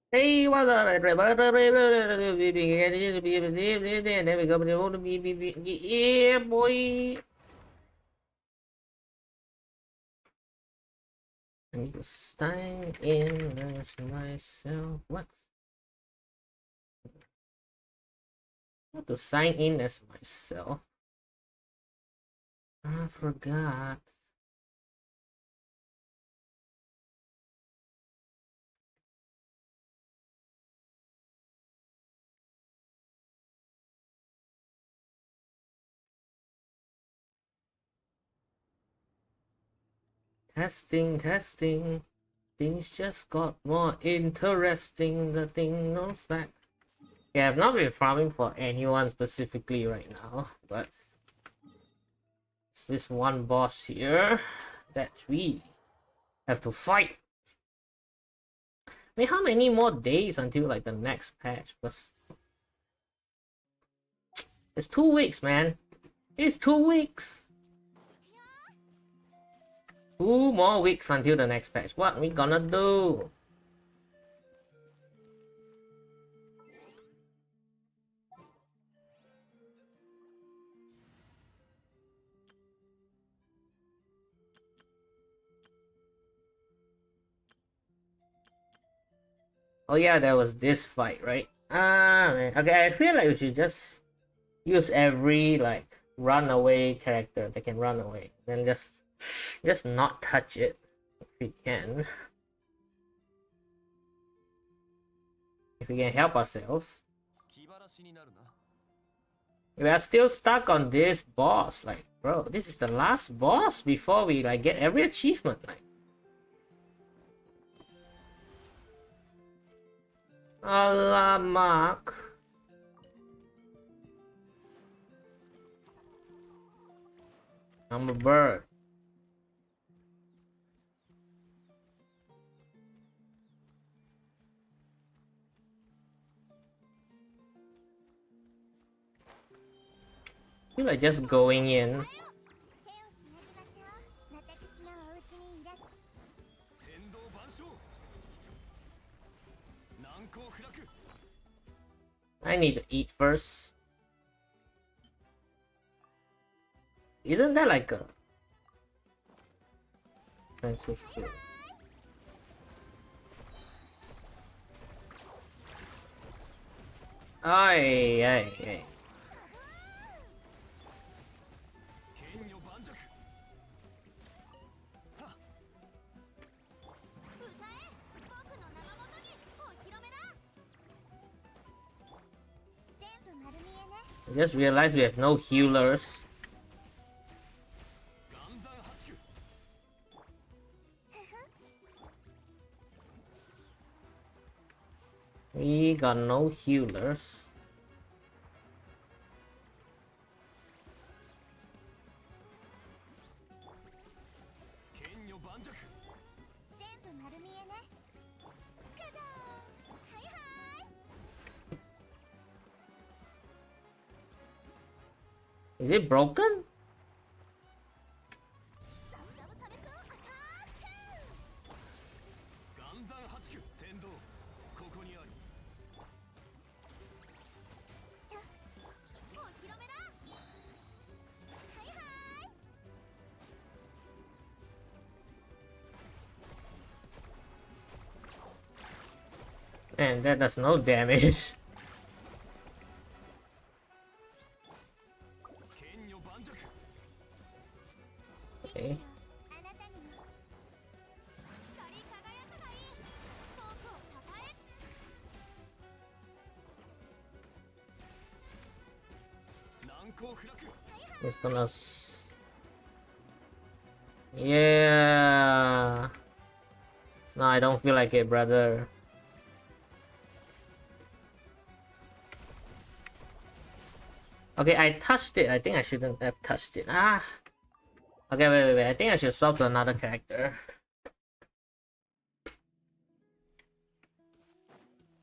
Hey, what's up? And then we go to yeah, boy. I need to sign in as myself. What? I have to sign in as myself. I forgot. Testing, testing. Things just got more interesting. The thing knows back. Yeah, I've not been farming for anyone specifically right now, but it's this one boss here that we have to fight. I mean, how many more days until like the next patch? Because it's 2 weeks, man. It's 2 weeks. 2 more weeks until the next patch. What we gonna do? Oh yeah, there was this fight, right? Ah, man. Okay, I feel like we should just use every like runaway character that can run away, then just not touch it if we can. If we can help ourselves. We are still stuck on this boss. Like, bro, this is the last boss before we like get every achievement. Like, alamak. I'm a bird. I feel like just going in. I need to eat first. Isn't that like a expensive food? Ay, ay, ay. I just realized we have no healers. We got no healers. Is it broken? Man, that does no damage. Okay. It's gonna. Yeah. No, I don't feel like it, brother. Okay, I touched it. I think I shouldn't have touched it. Ah. Okay, wait. I think I should swap to another character.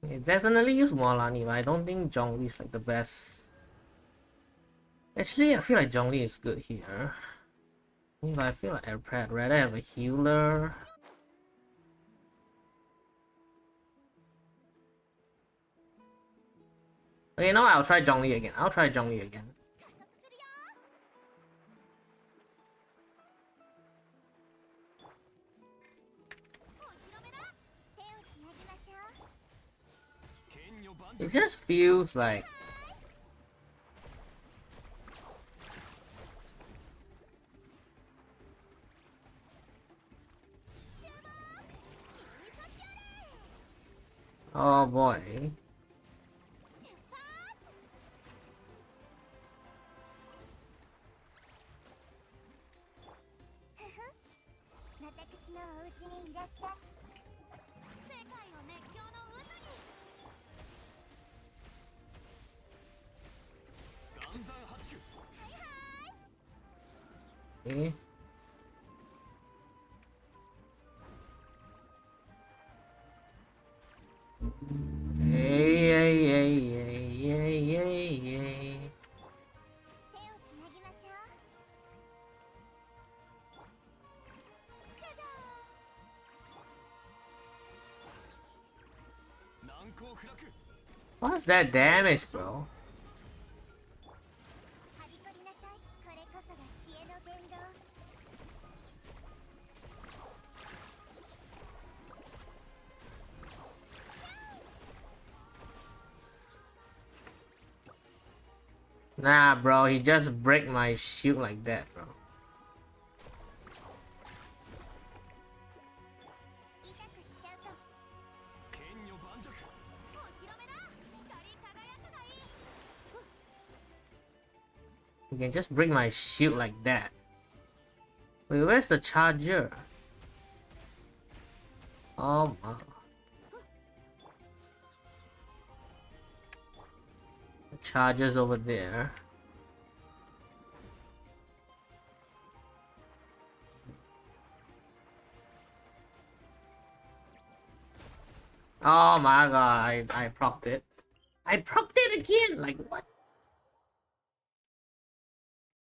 Okay, definitely use Moalani, but I don't think Zhongli is like the best. Actually, I feel like Zhongli is good here. But I feel like I'd rather have a healer. Okay, now I'll try Zhongli again. I'll try Zhongli again. It just feels like oh boy. Okay. Hey, hey, hey, hey, hey, hey, hey. What's that damage, bro? Nah, bro, he just break my shield like that, bro. You can just break my shield like that. Wait, where's the charger? Oh my. The charger's over there. Oh my god, I procced it. I procced it again! Like, what?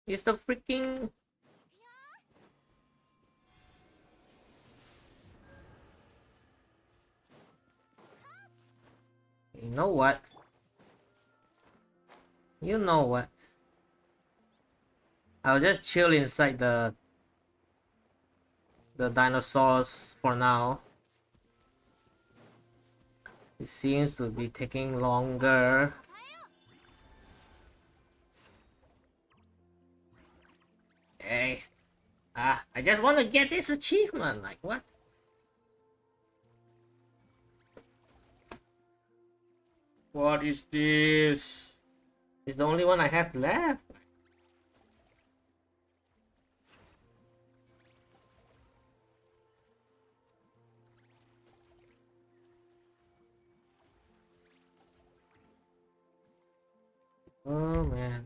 Is the freaking... You know what? You know what? I'll just chill inside the dinosaurs for now. It seems to be taking longer. Hey. I just want to get this achievement. Like, what? What is this? It's the only one I have left. Oh man.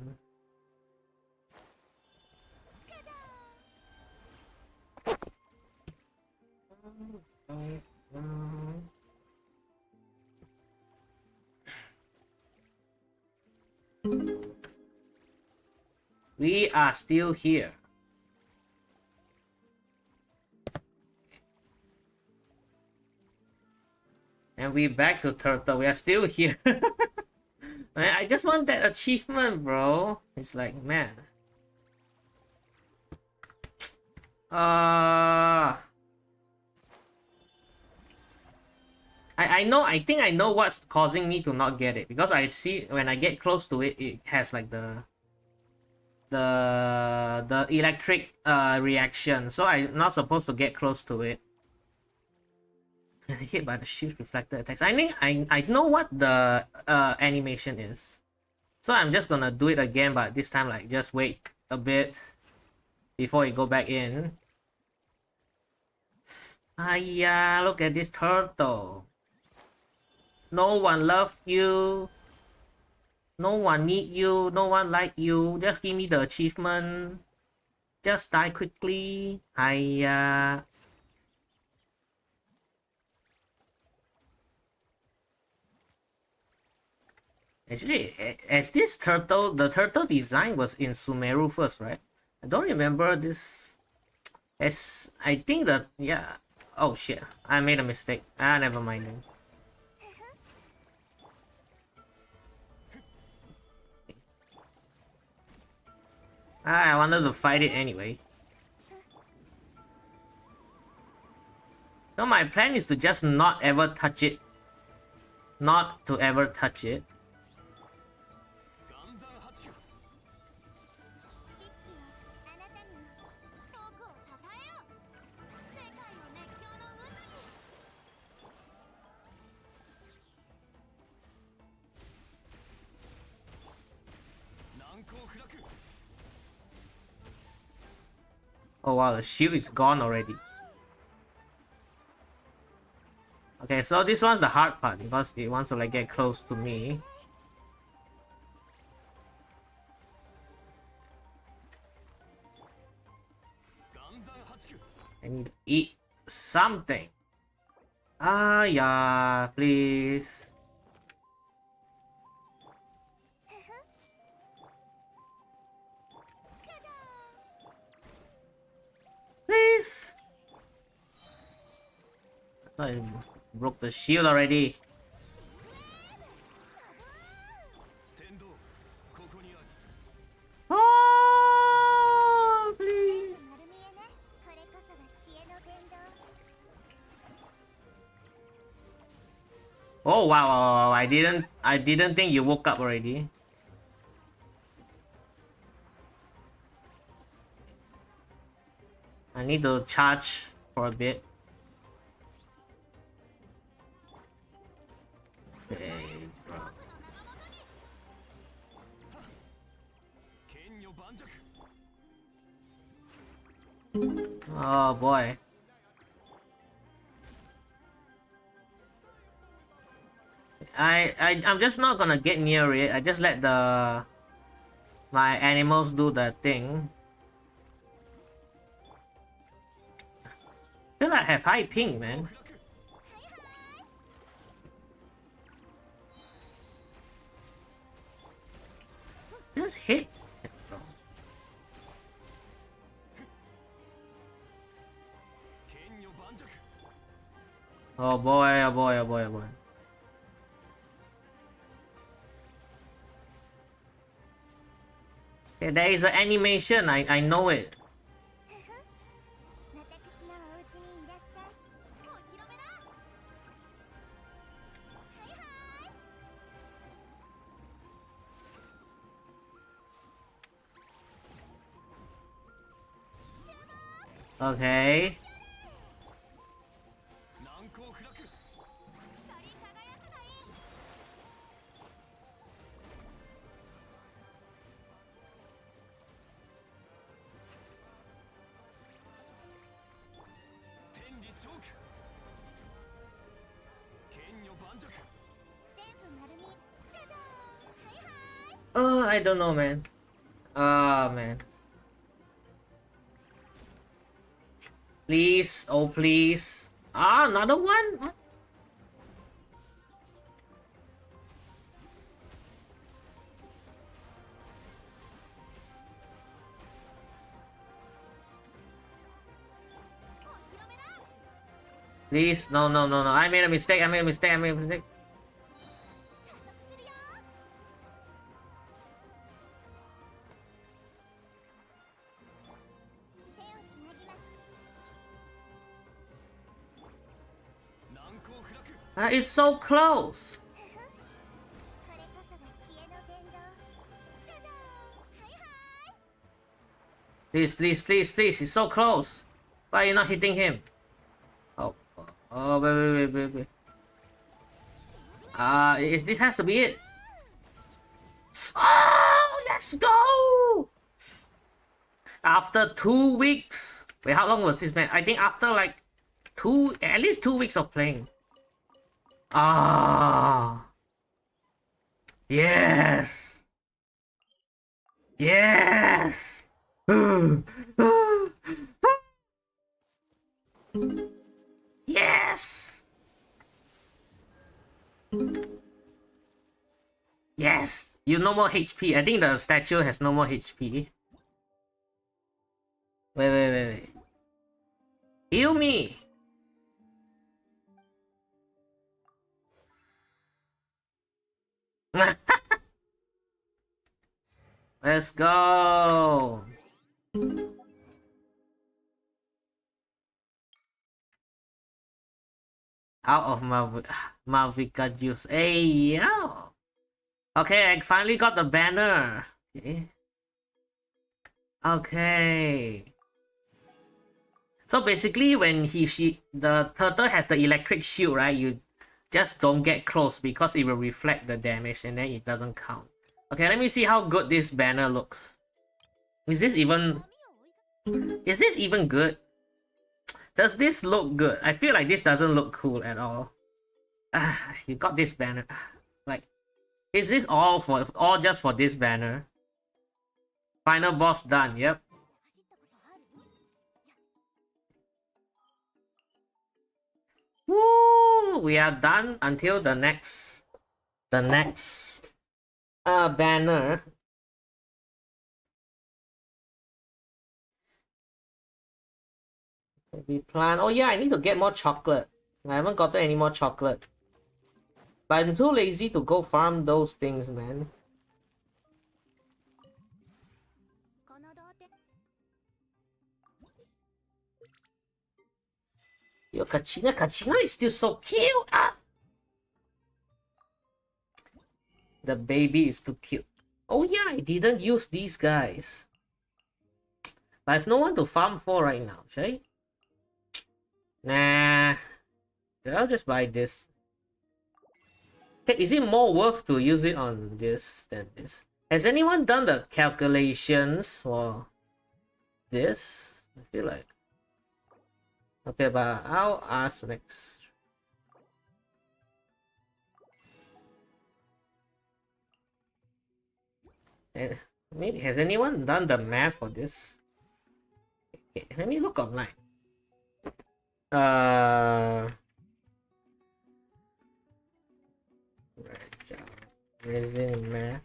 We are still here. And we back to Turtle. We are still here. Man, I just want that achievement, bro. It's like, man. I know, I think I know what's causing me to not get it, because I see when I get close to it, it has like the electric reaction, so I'm not supposed to get close to it. And hit by the shield reflected attacks. I mean, I know what the animation is, so I'm just gonna do it again, but this time like just wait a bit before it go back in. Yeah, look at this turtle. No one love you. No one need you. No one like you. Just give me the achievement. Just die quickly. Hiya. Actually, as this turtle, the turtle design was in Sumeru first, right? I don't remember this. As I think that, yeah. Oh shit, I made a mistake. Never mind then. I wanted to fight it anyway. No, my plan is to just not ever touch it. Not to ever touch it. Oh wow, the shield is gone already. Okay, so this one's the hard part because it wants to like get close to me. I need to eat something. Ah, yeah, please. Please. I broke the shield already. Oh, please. Oh wow, wow, wow, I didn't think you woke up already. I need to charge for a bit. Okay, bro. Oh boy. I'm just not gonna get near it. I just let my animals do the thing. I feel like I have high ping, man. Just hit. Oh boy, oh boy, oh boy, oh boy. Okay, there is an animation, I know it. Okay. Oh, I don't know, man. Oh, man. Please, oh please. Ah, another one? What? Please, no, no, no, no. I made a mistake, I made a mistake, I made a mistake. That is so close. Please, please, please, please. He's so close. Why are you not hitting him? Oh, oh, wait, wait, wait, wait, wait. This has to be it. Oh, let's go! After 2 weeks. Wait, how long was this, man? I think after like at least 2 weeks of playing. Ah. Yes. Yes. Yes. Yes. You no more HP. I think the statue has no more HP. Wait, wait, wait, wait. Heal me. Let's go. Out of Malvika juice. Hey, yo. Okay, I finally got the banner. Okay. Okay. So basically, when the turtle has the electric shield, right? You just don't get close because it will reflect the damage and then it doesn't count. Okay, let me see how good this banner looks. Is this even good? Does this look good? I feel like this doesn't look cool at all. You got this banner. Like, is this all just for this banner? Final boss done. Yep. Woo! We are done until the next banner. We plan. Oh yeah, I need to get more chocolate. I haven't gotten any more chocolate. But I'm too lazy to go farm those things, man. Yo, Kachina is still so cute. Ah! The baby is too cute. Oh yeah, I didn't use these guys. But I have no one to farm for right now, should I? Nah. I'll just buy this. Hey, is it more worth to use it on this than this? Has anyone done the calculations for this? I feel like... Okay, but I'll ask next. Maybe has anyone done the math for this? Okay, let me look online. Resin math.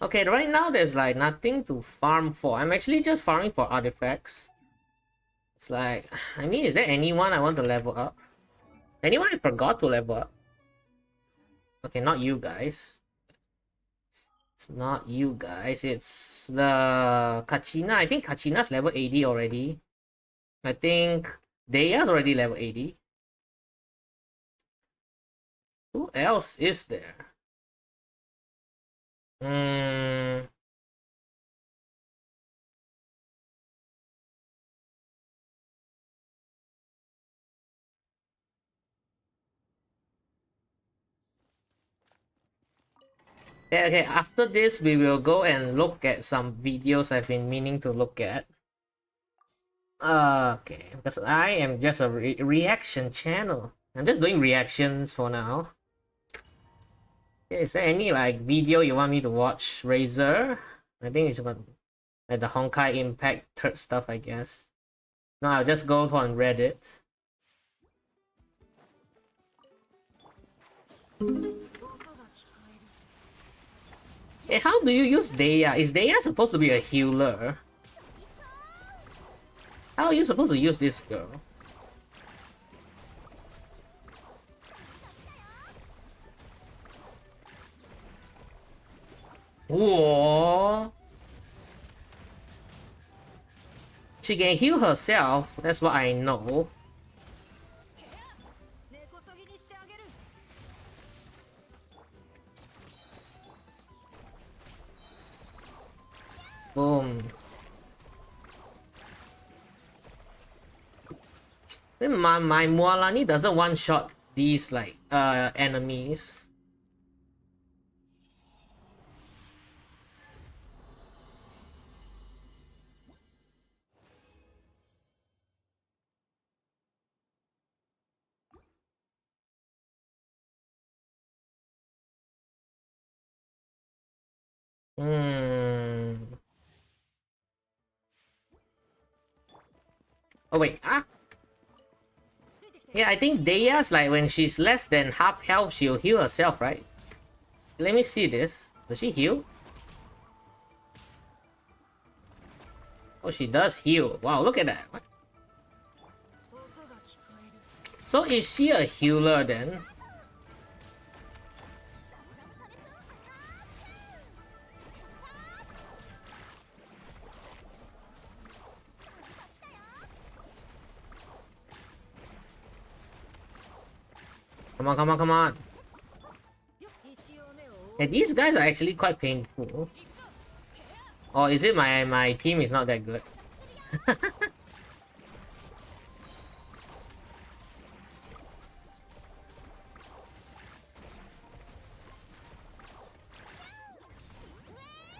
Okay, right now there's like nothing to farm for. I'm actually just farming for artifacts. It's like, I mean, is there anyone I want to level up? Anyone I forgot to level up? Okay, not you guys. It's not you guys. It's the Kachina. I think Kachina's level 80 already. I think Deia's already level 80. Who else is there? Hmm. Okay, after this, we will go and look at some videos I've been meaning to look at. Okay, because I am just a reaction channel. I'm just doing reactions for now. Okay, is there any like video you want me to watch? Razor? I think it's about like the Honkai Impact third stuff, I guess. No, I'll just go on Reddit. Hey, how do you use Deia? Is Deia supposed to be a healer? How are you supposed to use this girl? Whoa! She can heal herself, that's what I know. Boom. Then my Mualani doesn't one-shot these like enemies. Hmm. Oh wait, ah. Yeah, I think Deia's like when she's less than half health, she'll heal herself, right? Let me see this. Does she heal? Oh, she does heal. Wow, look at that. What? So is she a healer then? Come on, come on, come on. Hey, these guys are actually quite painful. Or is it my team is not that good?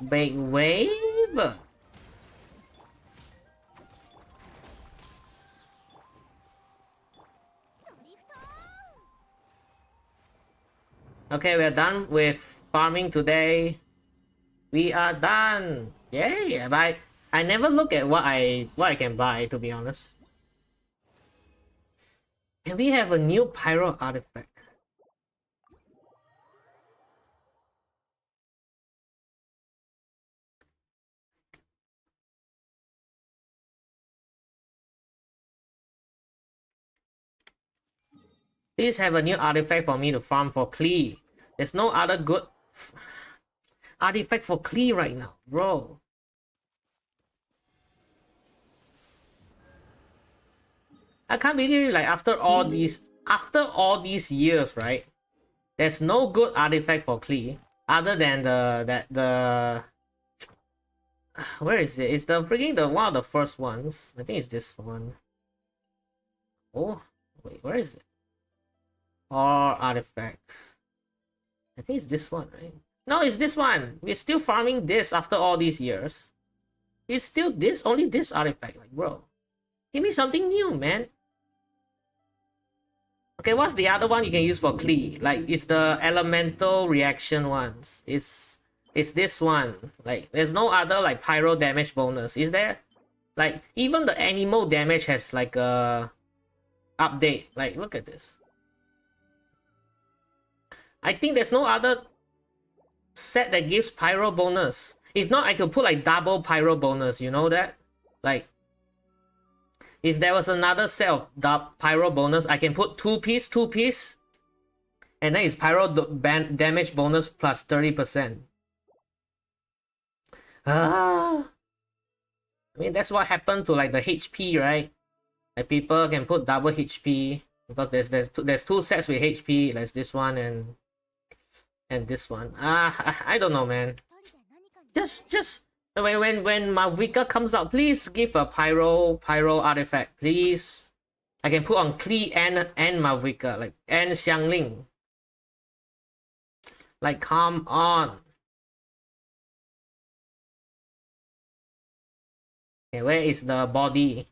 Big wave? Okay, we're done with farming today. We are done. Yay! But I never look at what I can buy, to be honest. Can we have a new pyro artifact? Please have a new artifact for me to farm for Klee. There's no other good artifact for Klee right now, bro. I can't believe like after all these years, right? There's no good artifact for Klee other than the where is it? It's the freaking the one of the first ones. I think it's this one. Oh wait, where is it? Or artifacts. I think it's this one, right? No, it's this one. We're still farming this after all these years. It's still this, only this artifact. Like, bro, give me something new, man. Okay, what's the other one you can use for Klee? Like, it's the elemental reaction ones. It's this one. Like, there's no other like pyro damage bonus. Is there? Like, even the animal damage has like a update. Like, look at this. I think there's no other set that gives pyro bonus. If not, I could put like double pyro bonus, you know that? Like, if there was another set of pyro bonus, I can put two piece, and then it's pyro damage bonus plus 30%. Ah, I mean, that's what happened to like the HP, right? Like people can put double HP because there's two sets with HP. There's this one and this one. I don't know, man. Just when Malvika comes out, please give a pyro artifact, please. I can put on Klee and Malvika, like, and Xiangling. Like, come on. Okay, where is the body?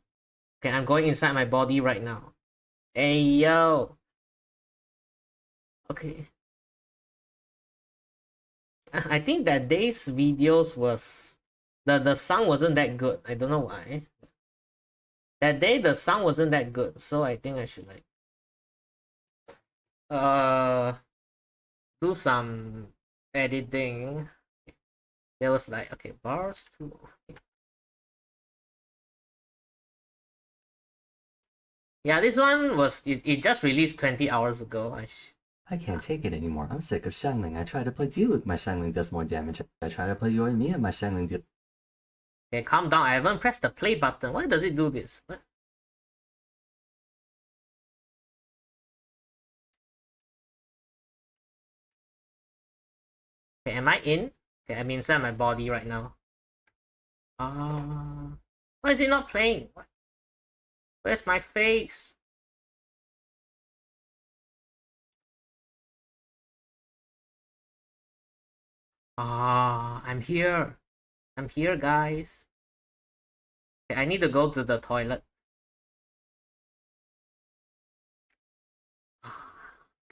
Okay, I'm going inside my body right now. Hey yo. Okay. I think that day's videos was the sound wasn't that good. I don't know why. That day the sound wasn't that good, so I think I should like do some editing. There was like, okay, bars too. Yeah, this one was it just released 20 hours ago. I can't take it anymore. I'm sick of Shangling. I try to play Diluc, my Shangling does more damage. I try to play Yoimiya, my Shangling deals. Okay, calm down. I haven't pressed the play button. Why does it do this? What? Okay, am I in? Okay, I'm inside my body right now. Why is it not playing? What? Where's my face? I'm here. I'm here, guys. Okay, I need to go to the toilet.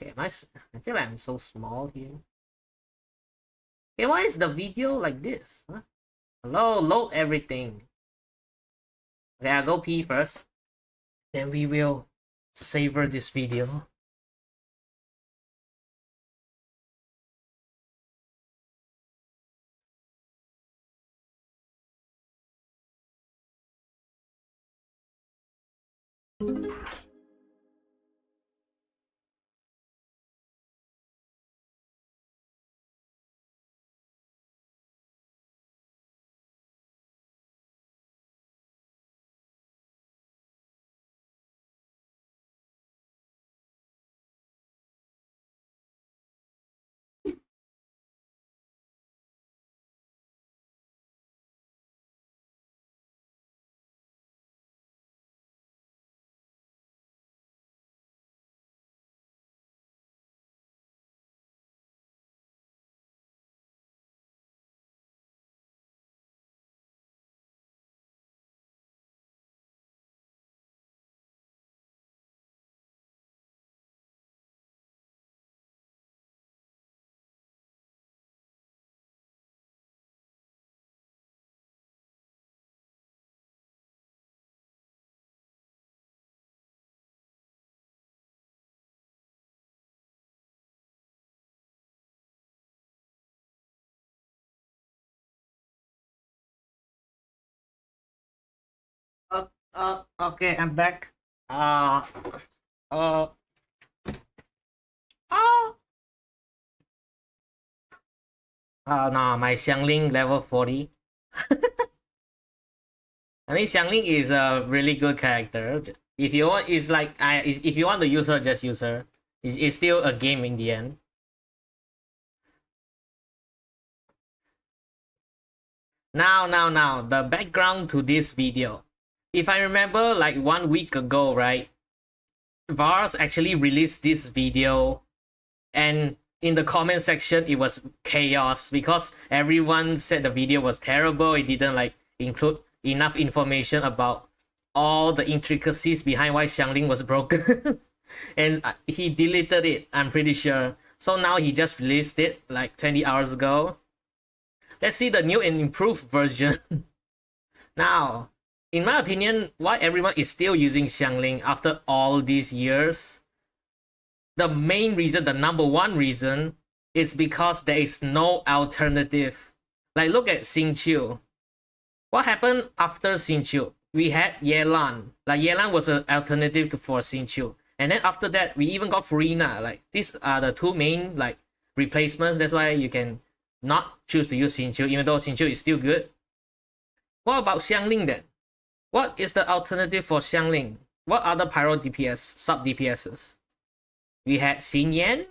Okay, I feel like I'm so small here. Okay, why is the video like this? Huh? Hello, load everything. Okay, I'll go pee first. Then we will savor this video. Okay, I'm back. Uh, oh. No, my Xiangling level 40. I mean, Xiangling is a really good character. If you want, it's like if you want to use her, just use her. It's still a game in the end. Now, the background to this video. If I remember, like 1 week ago, right? Vars actually released this video, and in the comment section, it was chaos because everyone said the video was terrible. It didn't like include enough information about all the intricacies behind why Xiangling was broken. And he deleted it, I'm pretty sure. So now he just released it like 20 hours ago. Let's see the new and improved version. Now, in my opinion, why everyone is still using Xiangling after all these years? The main reason, the number one reason, is because there is no alternative. Like, look at Xingqiu. What happened after Xingqiu? We had Yelan. Like, Yelan was an alternative for Xingqiu. And then after that, we even got Furina. Like, these are the two main, like, replacements. That's why you can not choose to use Xingqiu, even though Xingqiu is still good. What about Xiangling then? What is the alternative for Xiangling? What other pyro DPS, sub DPSs? We had Xin Yan.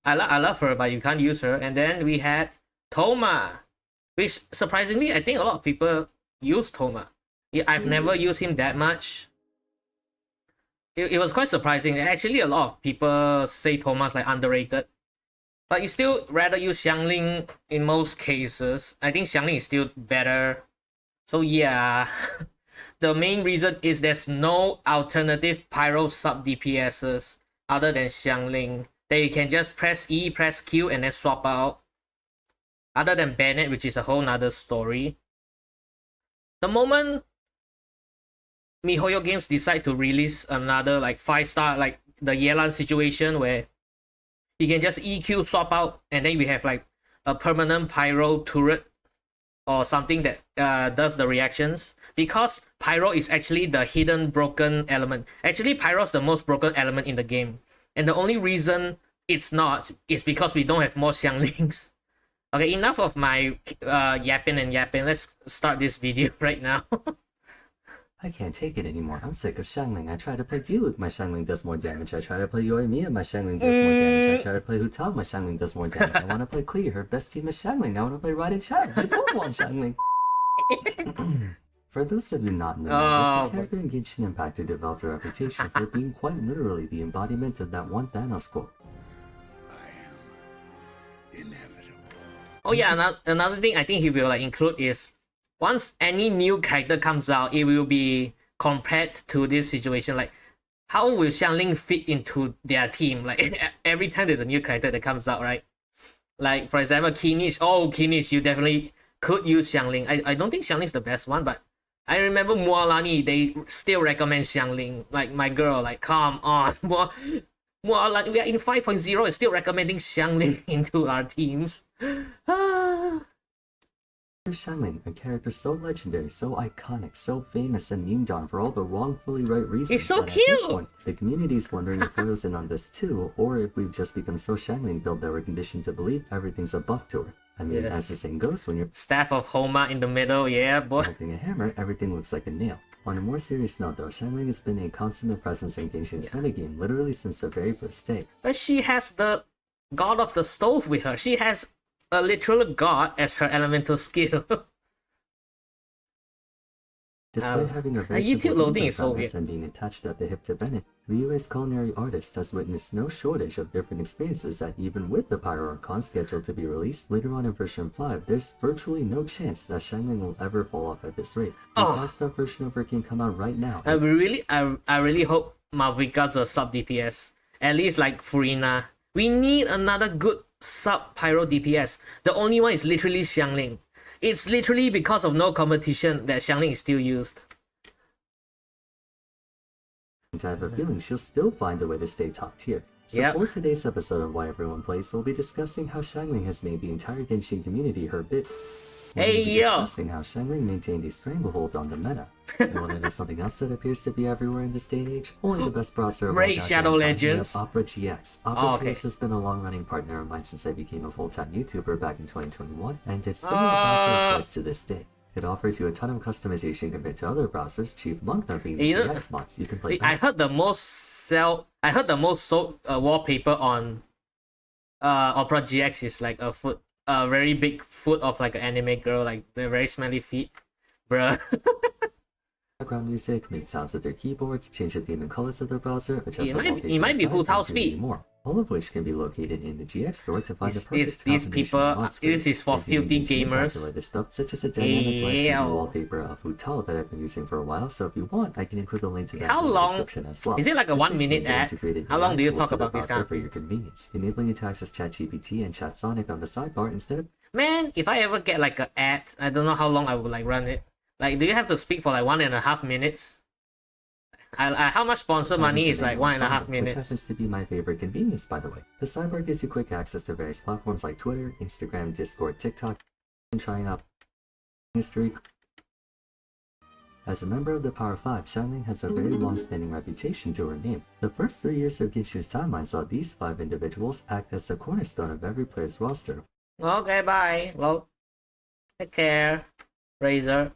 I love her, but you can't use her. And then we had Toma, which surprisingly, I think a lot of people use Toma. I've never used him that much. It was quite surprising. Actually, a lot of people say Toma's like underrated. But you still rather use Xiangling in most cases. I think Xiangling is still better. So yeah, the main reason is there's no alternative pyro sub DPSs other than Xiangling that you can just press E, press Q, and then swap out. Other than Bennett, which is a whole nother story. The moment MiHoYo Games decide to release another like 5-star, like the Yelan situation where you can just EQ swap out, and then we have like a permanent pyro turret or something that does the reactions, because pyro is actually the hidden broken element. Actually, pyro is the most broken element in the game, and the only reason it's not is because we don't have more Xianglings. Okay, enough of my yapping. Let's start this video right now. I can't take it anymore. I'm sick of Xiangling. I try to play Diluc, my Xiangling does more damage. I try to play Yoimiya, my Xiangling does more damage. I try to play Hu Tao, my Xiangling does more damage. I want to play Klee, her best team is Xiangling. I want to play Raiden Chao. I don't want Xiangling. For those of you not knowing, this character in Genshin Impact who developed a reputation for being quite literally the embodiment of that one Thanos quote. I am inevitable. Oh yeah, another thing I think he will like include is once any new character comes out, it will be compared to this situation. Like, how will Xiangling fit into their team? Like, every time there's a new character that comes out, right? Like, for example, Kinish. Oh, Kinish, you definitely could use Xiangling. I don't think Xiangling's the best one, but I remember Mualani, they still recommend Xiangling. Like, my girl, like, come on. Mualani, we are in 5.0 and still recommending Xiangling into our teams. Xiangling, a character so legendary, so iconic, so famous and memed on for all the wrongfully right reasons. It's so that cute! At this point, the community's wondering if we're in on this too, or if we've just become so Xiangling built that we're conditioned to believe everything's a buff to her. I mean, Yes. as the saying goes, when you're Staff of Homa in the middle, yeah, boy. holding a hammer, everything looks like a nail. On a more serious note though, Xiangling has been a consummate presence in Genshin's metagame literally since the very first day. But she has the god of the stove with her. She has a literal god as her elemental skill. Despite having a very YouTube simple loading gameplay is so premise weird. and being attached at the hip to Bennett, the UA's culinary artist has witnessed no shortage of different experiences that even with the Pyro Con scheduled to be released later on in version 5, there's virtually no chance that Xiangling will ever fall off at this rate. The Oh. 5-star version of her can come out right now. I really hope Malvika's a sub DPS. At least like Furina. We need another good sub pyro DPS. The only one is literally Xiangling. It's literally because of no competition that Xiangling is still used. I have a feeling she'll still find a way to stay top tier. So Yep. for today's episode of Why Everyone Plays, we'll be discussing how Xiangling has made the entire Genshin community her bit. We're Hey, going to be yo. discussing how Xiangling maintained a stranglehold on the meta. You want to know something else that appears to be everywhere in this day and age? Only the best browser of all Raid Shadow goddamn time, we have Legends. Opera GX. Opera Oh, okay. GX has been a long-running partner of mine since I became a full-time YouTuber back in 2021, and it's still my browser of choice to this day. It offers you a ton of customization compared to other browsers, chief among them being the GX mods. You can play I heard the most sold wallpaper on Opera GX is like a very big foot of like an anime girl, like the very smelly feet, bruh. background music, make sounds with their keyboards, change the theme and colors of their browser, adjust the wallpaper it might be inside, Hu Tao's and many feet. more. All of which can be located in the GX store to find the These perfect people, this is for filthy gamers. The latest stuff, such as a dynamic light 2D Ew. wallpaper of Hu Tao that I've been using for a while, so if you want, I can include a link to that How in the long- description as well. is it like a Just 1 minute recently ad? integrated How AI long do you tools talk to the about this browser kind of for your things? convenience, enabling you to access ChatGPT and ChatSonic on the sidebar instead of Man, if I ever get like an ad, I don't know how long I would like run it. Like, do you have to speak for like 1.5 minutes? How much sponsor money is like 1.5 which minutes? happens to be my favorite convenience, by the way. The sidebar gives you quick access to various platforms like Twitter, Instagram, Discord, TikTok, and trying out history. As a member of the Power 5, Xiangling has a very long-standing reputation to her name. The first 3 years of Genshin's timeline saw these 5 individuals act as the cornerstone of every player's roster. Okay, bye. Well, take care, Razor.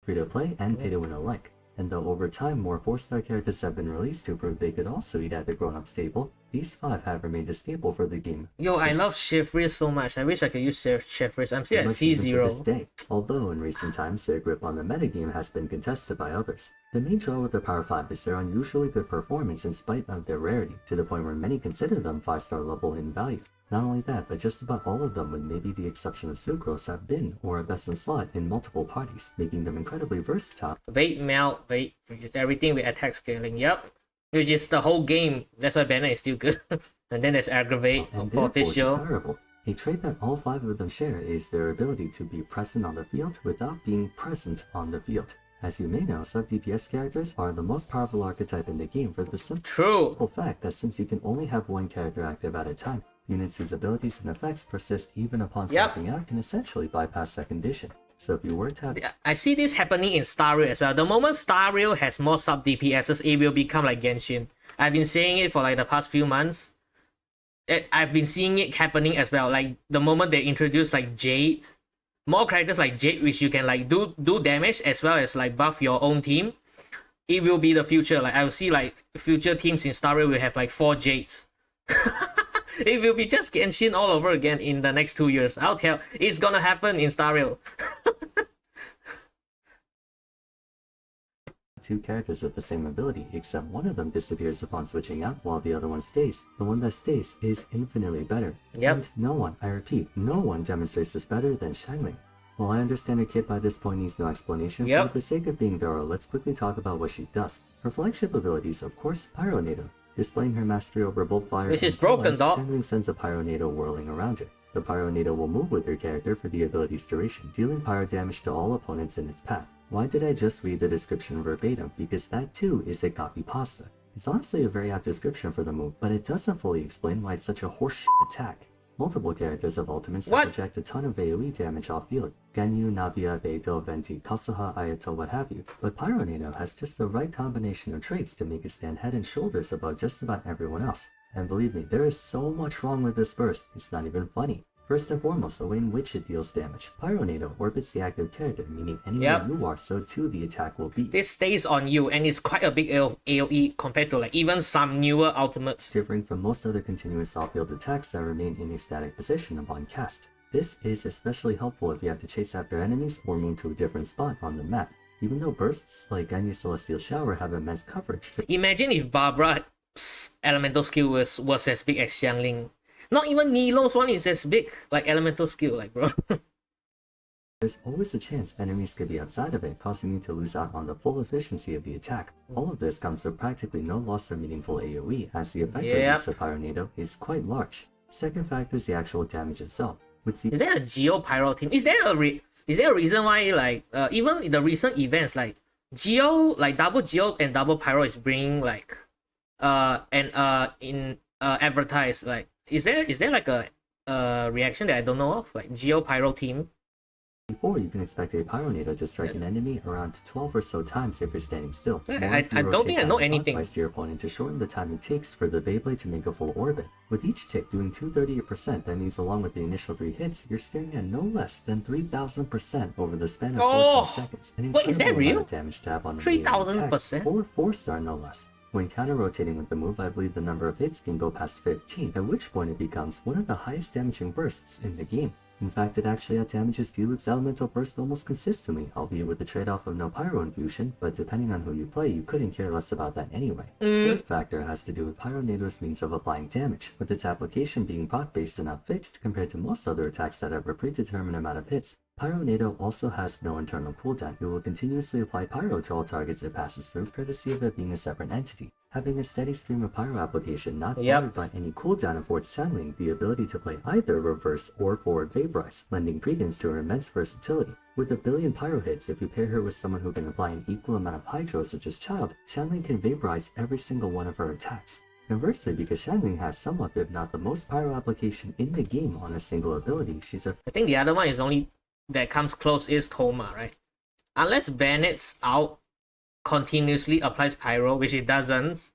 Free-to-play and pay-to-win alike. And though over time more 4-star characters have been released to prove they could also eat at the grown-up staple, these 5 have remained a staple for the game. Yo, I love Chevriz so much. I wish I could use Chevriz. I'm still at Much even to C0. this day, although in recent times their grip on the metagame has been contested by others. The main draw with the Power 5 is their unusually good performance in spite of their rarity, to the point where many consider them 5-star level in value. Not only that, but just about all of them, with maybe the exception of Sucrose, have been or are best in slot in multiple parties, making them incredibly versatile. Bait, melt, bait, everything with attack scaling. Yep. Which is the whole game. That's why Banner is still good. And then there's Aggravate And for therefore official. desirable. A trait that all 5 of them share is their ability to be present on the field without being present on the field. As you may know, sub-DPS characters are the most powerful archetype in the game for the True. simple fact that since you can only have one character active at a time, units whose abilities and effects persist even upon swapping out can essentially bypass that condition. So if you were to have... I see this happening in Star Rail as well. The moment Star Rail has more sub DPSs, it will become like Genshin. I've been saying it for like the past few months. I've been seeing it happening as well. Like the moment they introduce like Jade, more characters like Jade, which you can like do damage as well as like buff your own team. It will be the future. Like I will see like future teams in Star Rail will have like 4 Jades. It will be just Genshin all over again in the next 2 years. I'll tell. It's gonna happen in Star Rail. 2 characters with the same ability, except one of them disappears upon switching out while the other one stays. The one that stays is infinitely better. Yep. And no one, I repeat, no one demonstrates this better than Xiangling. While I understand her kit by this point needs no explanation, Yep. for the sake of being thorough, let's quickly talk about what she does. Her flagship ability is, of course, Pyronado. Displaying her mastery over bolt fire Which and is broken, pillars, dog. Xiangling sends a Pyronado whirling around her. The Pyronado will move with her character for the ability's duration, dealing pyro damage to all opponents in its path. Why did I just read the description verbatim? Because that too is a copy pasta. It's honestly a very apt description for the move, but it doesn't fully explain why it's such a horseshit attack. Multiple characters have ultimates that project a ton of AoE damage off field. Ganyu, Nabia, Beidou, Venti, Kasuha, Ayato, what have you. But Pyronado has just the right combination of traits to make it stand head and shoulders above just about everyone else. And believe me, there is so much wrong with this burst, it's not even funny. First and foremost, the way in which it deals damage. Pyronado orbits the active character, meaning anywhere you are, so too the attack will be. This stays on you, and it's quite a big AoE compared to like even some newer ultimates. Differing from most other continuous off-field attacks that remain in a static position upon cast. This is especially helpful if you have to chase after enemies or move to a different spot on the map. Even though bursts like Ganyu's Celestial Shower have immense coverage. Imagine if Barbara's elemental skill was as big as Xiangling. Not even Nilo's one is as big, like elemental skill, like bro. There's always a chance enemies could be outside of it, causing you to lose out on the full efficiency of the attack. All of this comes with practically no loss of meaningful AoE, as the effect radius of Pyronado is quite large. Second factor is the actual damage itself. Is there a Geo Pyro team? Is there a reason why like even in the recent events like Geo, like double Geo and double Pyro is bringing like advertised, like is there like a reaction that I don't know of, like Geo Pyro team? Before, you can expect a Pyronado to strike an enemy around 12 or so times if you're standing still. I don't think I know anything. To your opponent to shorten the time it takes for the Beyblade to make a full orbit. With each tick doing 230%, that means along with the initial 3 hits, you're staring at no less than 3,000% over the span of 14 seconds. Wait, is that real? Damage tab on 3,000%? Or 4-star no less. When counter-rotating with the move, I believe the number of hits can go past 15, at which point it becomes one of the highest damaging bursts in the game. In fact, it actually outdamages Diluc's elemental burst almost consistently, albeit with the trade-off of no pyro infusion, but depending on who you play, you couldn't care less about that anyway. The third factor has to do with Pyronado's means of applying damage, with its application being proc-based and not fixed compared to most other attacks that have a predetermined amount of hits. Pyronado also has no internal cooldown. It will continuously apply pyro to all targets it passes through, courtesy of it being a separate entity. Having a steady stream of pyro application not followed by any cooldown affords channeling the ability to play either reverse or forward vaporize, lending credence to her immense versatility. With a billion pyro hits, if you pair her with someone who can apply an equal amount of hydro such as Child, channeling can vaporize every single one of her attacks. Conversely, because Xiangling has somewhat if not the most pyro application in the game on a single ability, I think the other one is only that comes close is Toma, right? Unless Bennett's out continuously applies pyro, which it doesn't,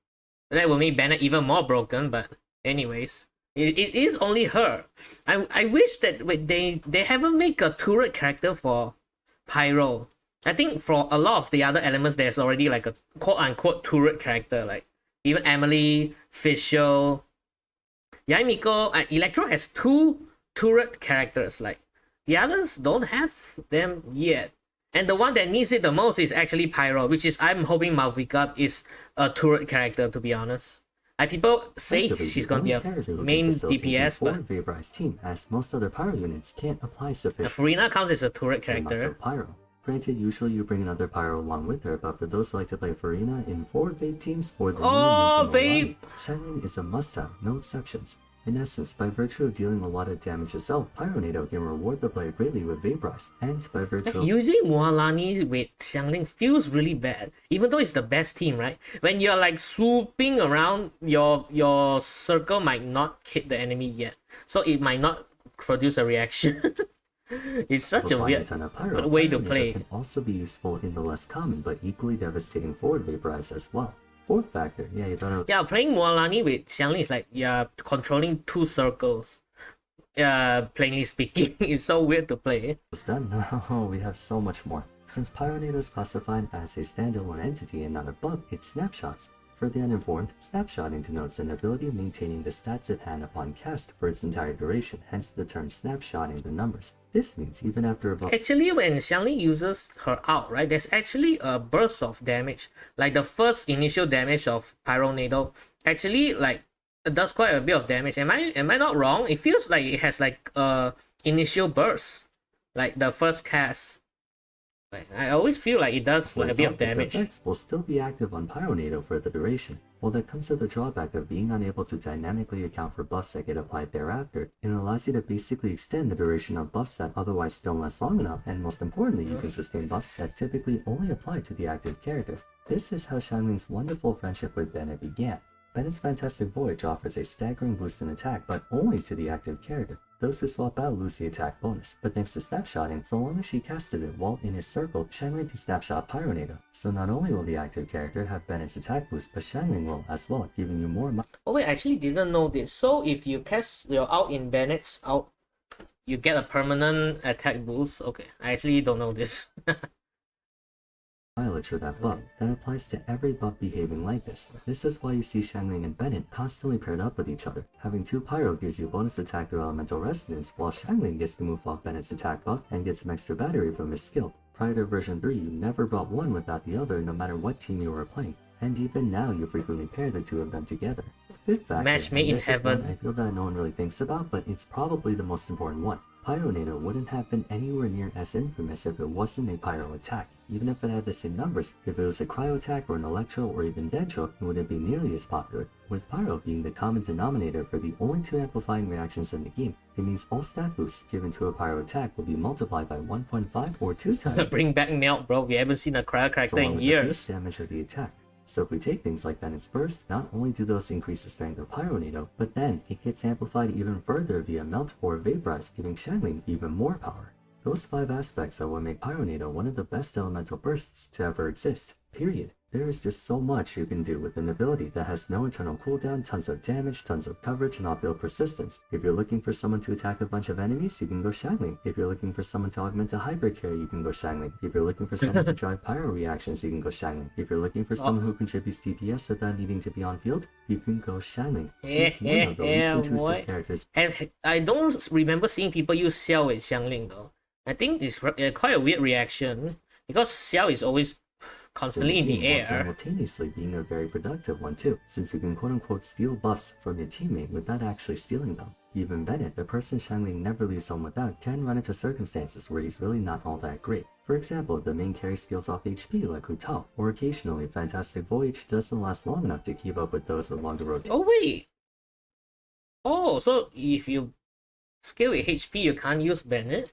that will make Bennett even more broken, but anyways. It is only her. I wish that they haven't make a turret character for pyro. I think for a lot of the other elements there's already like a quote-unquote turret character, like even Emily, Fischl, Yaimiko, Electro has 2 turret characters, like the others don't have them yet. And the one that needs it the most is actually Pyro, which is I'm hoping Malvika is a turret character, to be honest. People say she's gonna be a main DPS, but vaporized team, as most other Pyro units can't apply sufficient. Farina counts as a turret character. Pyro. Granted, usually you bring another Pyro along with her, but for those who like to play Farina in forward vape teams or the vape, Xiangling is a must-have, no exceptions. In essence, by virtue of dealing a lot of damage itself, Pyronado can reward the player greatly with Vaporize, and by virtue of using Mualani with Xiangling feels really bad, even though it's the best team, right? When you're like swooping around, your circle might not hit the enemy yet, so it might not produce a reaction. It's such a weird way to play. Can also be useful in the less common but equally devastating forward Vaporize as well. Fourth factor, playing Mualani with Xiangling is like controlling 2 circles. Plainly speaking, it's so weird to play. It's done. No, we have so much more. Since Pyronado is classified as a standalone entity and not a bug, it snapshots. For the uninformed, snapshotting denotes an ability maintaining the stats at hand upon cast for its entire duration, hence the term snapshotting the numbers. This means even after about... Actually, when Xiangling uses her out, right, there's actually a burst of damage. Like the first initial damage of Pyronado, actually, like, it does quite a bit of damage. Am I not wrong? It feels like it has like a initial burst, like the first cast. I always feel like it does like a bit of damage. Effects will still be active on Pyronado for the duration. While that comes with the drawback of being unable to dynamically account for buffs that get applied thereafter, it allows you to basically extend the duration of buffs that otherwise don't last long enough, and most importantly, you can sustain buffs that typically only apply to the active character. This is how Xiangling's wonderful friendship with Bennett began. Bennett's Fantastic Voyage offers a staggering boost in attack, but only to the active character. Those who swap out lose the attack bonus, but thanks to snapshotting, so long as she casted it while in his circle, Xiangling can snapshot Pyronado. So not only will the active character have Bennett's attack boost, but Xiangling will as well, giving you more Oh wait, I actually didn't know this. So if you cast your out in Bennett's out, you get a permanent attack boost? Okay, I actually don't know this. mileage for that buff. That applies to every buff behaving like this. This is why you see Xiangling and Bennett constantly paired up with each other. Having 2 Pyro gives you bonus attack through Elemental Resonance, while Xiangling gets to move off Bennett's attack buff and gets some extra battery from his skill. Prior to version 3, you never brought one without the other no matter what team you were playing, and even now you frequently pair the 2 of them together. Fifth factor, match made in heaven. I feel that no one really thinks about, but it's probably the most important one. Pyronado wouldn't have been anywhere near as infamous if it wasn't a Pyro attack. Even if it had the same numbers, if it was a Cryo attack or an Electro or even Dendro, it wouldn't be nearly as popular. With Pyro being the common denominator for the only 2 amplifying reactions in the game, it means all stat boosts given to a Pyro attack will be multiplied by 1.5 or 2 times. Bring back Melt, bro. We haven't seen a Cryo character in years. Damage of the attack. So if we take things like Bennett's Burst, not only do those increase the strength of Pyronado, but then it gets amplified even further via Melt or Vaporize, giving Xiangling even more power. Those 5 aspects are what make Pyronado one of the best elemental bursts to ever exist, period. There is just so much you can do with an ability that has no internal cooldown, tons of damage, tons of coverage, and off-field persistence. If you're looking for someone to attack a bunch of enemies, you can go Shangling. If you're looking for someone to augment a hybrid carry, you can go Shangling. If you're looking for someone to drive pyro reactions, you can go Shangling. If you're looking for someone who contributes DPS without needing to be on field, you can go Shangling. She's one of the least intrusive characters. And I don't remember seeing people use Xiao with Xiangling though. I think it's quite a weird reaction because Xiao is always constantly in the air. Simultaneously being a very productive one too, since you can quote-unquote steal buffs from your teammate without actually stealing them. Even Bennett, the person Shangling never leaves home without, can run into circumstances where he's really not all that great. For example, the main carry skills off HP like Hu Tao, or occasionally Fantastic Voyage doesn't last long enough to keep up with those with longer rotation. Oh wait! Oh, so if you scale with HP, you can't use Bennett?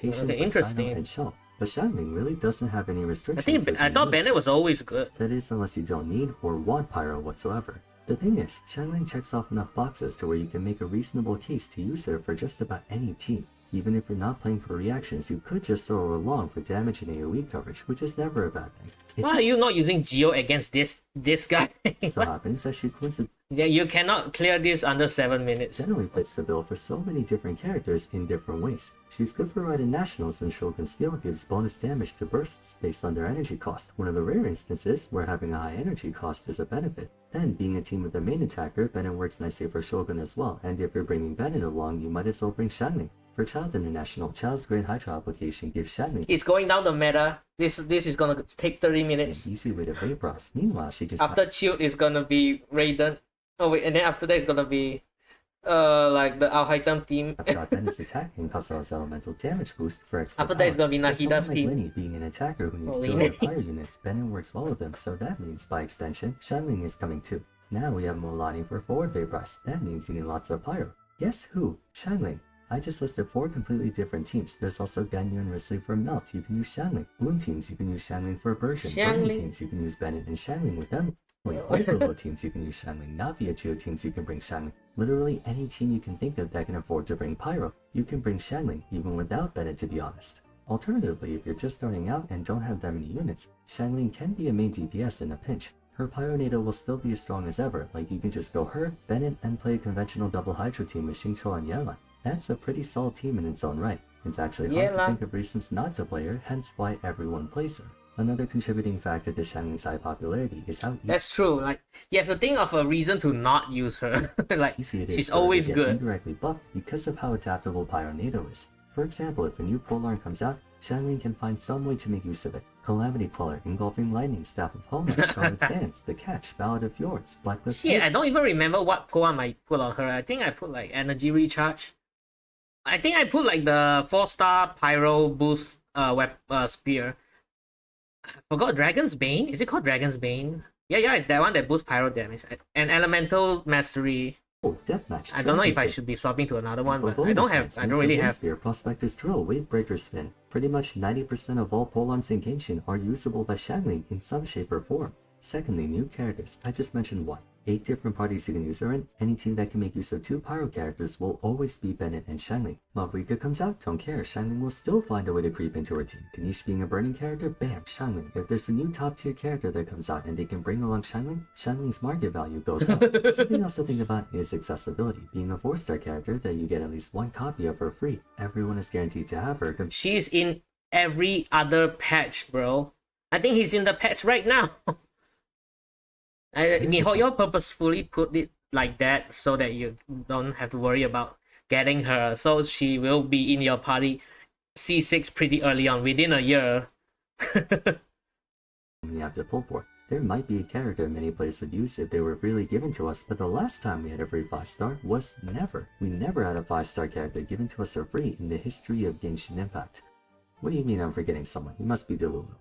Okay, interesting. And Shaw. But Shangling really doesn't have any restrictions. I thought Bennett was always good. That is, unless you don't need or want Pyro whatsoever. The thing is, Shangling checks off enough boxes to where you can make a reasonable case to use her for just about any team. Even if you're not playing for reactions, you could just throw her along for damage and AoE coverage, which is never a bad thing. Why are you not using Geo against this guy? So happens that she coincidentally Yeah, you cannot clear this under 7 minutes. generally fits the bill for so many different characters in different ways. She's good for riding nationals, and Shogun skill gives bonus damage to bursts based on their energy cost, one of the rare instances where having a high energy cost is a benefit. Then, being a team with a main attacker, Bennett works nicely for Shogun as well, and if you're bringing Bennett along, you might as well bring Shangling. For Child International, Child's Great Hydra application gives Shangling It's going down the meta. This is gonna take 30 minutes. an easy way to Vapros. Meanwhile, she can After Shield is gonna be Raiden. Oh wait, and then after that it's gonna be like the Al-Haitam team. After Bennett's attack and causes elemental damage boost for extra After that it's power. gonna be For someone Nahida's like team. Lenny being an attacker who needs Holy 2 other Lenny. fire units, Bennett works well with them, so that means, by extension, Shangling is coming too. Now we have Mulani for forward Vapros. That means you need lots of pyro. Guess who? Shangling. I just listed 4 completely different teams. There's also Ganyu and Risley for Melt. You can use Shangling. Bloom teams, you can use Shangling for Aversion. Burning Shangling. teams, you can use Bennett and Shangling with them. Overload teams, you can use Shangling. Naviya Geo teams, you can bring Shangling. Literally any team you can think of that can afford to bring Pyro, you can bring Shangling, even without Bennett, to be honest. Alternatively, if you're just starting out and don't have that many units, Shangling can be a main DPS in a pinch. Her Pyronado will still be as strong as ever, like you can just go her, Bennett, and play a conventional double Hydra team with Xingqiu and Yelan. That's a pretty solid team in its own right. It's actually hard to think of reasons not to play her, hence why everyone plays her. Another contributing factor to Shangling's high popularity is how That's true. Like you have to think of a reason to not use her. Like easy it is she's for her to always get good. indirectly buffed because of how adaptable Pyronado is. For example, if a new Polearm comes out, Shangling can find some way to make use of it. Calamity Puller, Engulfing Lightning, Staff of Homeland, Scarlet Sands, The Catch, Ballad of Fjords, Blacklist. Shit, I don't even remember what poem I put on her. I think I put like energy recharge. I think I put like the 4-star pyro boost spear. I forgot Dragon's Bane. Is it called Dragon's Bane? Yeah, it's that one that boosts pyro damage. And elemental mastery. Oh, Deathmatch. I don't know if I Champions should be swapping to another one, For but I don't bonus have. I don't really have. Spear, Prospector's Drill, Wavebreaker Spin. Pretty much 90% of all Polearms in Genshin are usable by Shangling in some shape or form. Secondly, new characters. I just mentioned one. 8 different parties you can use her in. Any team that can make use of 2 pyro characters will always be Bennett and Shangling. While Rika comes out, don't care, Shangling will still find a way to creep into her team. Ganesh being a burning character, bam, Shangling. If there's a new top tier character that comes out and they can bring along Shangling, Shangling's market value goes up. Something else to think about is accessibility. Being a 4-star character that you get at least 1 copy of for free, everyone is guaranteed to have her. She's in every other patch, bro. I think he's in the patch right now. I mean, you purposefully put it like that so that you don't have to worry about getting her. So she will be in your party C6 pretty early on, within a year. You have to pull for. There might be a character many players would use if they were really given to us, but the last time we had a free 5-star was never. We never had a 5-star character given to us for free in the history of Genshin Impact. What do you mean I'm forgetting someone? You must be Delulu.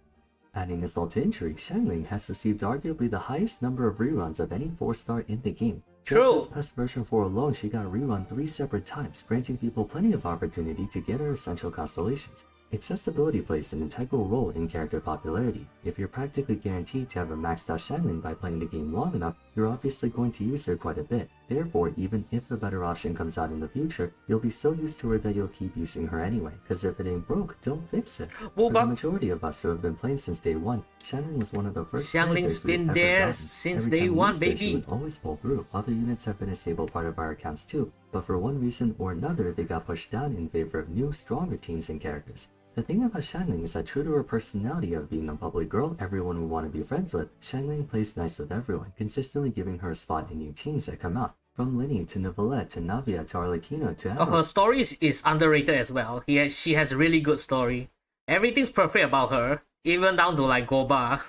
Adding insult to injury, Shangling has received arguably the highest number of reruns of any 4-star in the game. True. Just this past version 4 alone, she got rerun 3 separate times, granting people plenty of opportunity to get her essential constellations. Accessibility plays an integral role in character popularity. If you're practically guaranteed to have a maxed out Shangling by playing the game long enough, you're obviously going to use her quite a bit. Therefore, even if a better option comes out in the future, you'll be so used to her that you'll keep using her anyway. Cause if it ain't broke, don't fix it. Well, For the majority of us who have been playing since day one, Xiangling was one of the first Xiangling's characters we've been ever there gotten. since Every day time we one, used her, she baby. would always pull through. Other units have been a stable part of our accounts too, but for one reason or another, they got pushed down in favor of new, stronger teams and characters. The thing about Xiangling is that true to her personality of being a bubbly girl everyone would want to be friends with, Xiangling plays nice with everyone, consistently giving her a spot in new teams that come out. From Linny to Nicolette to Navia to Arlecchino to Oh, her story is underrated as well. She has a really good story. Everything's perfect about her, even down to like Goba.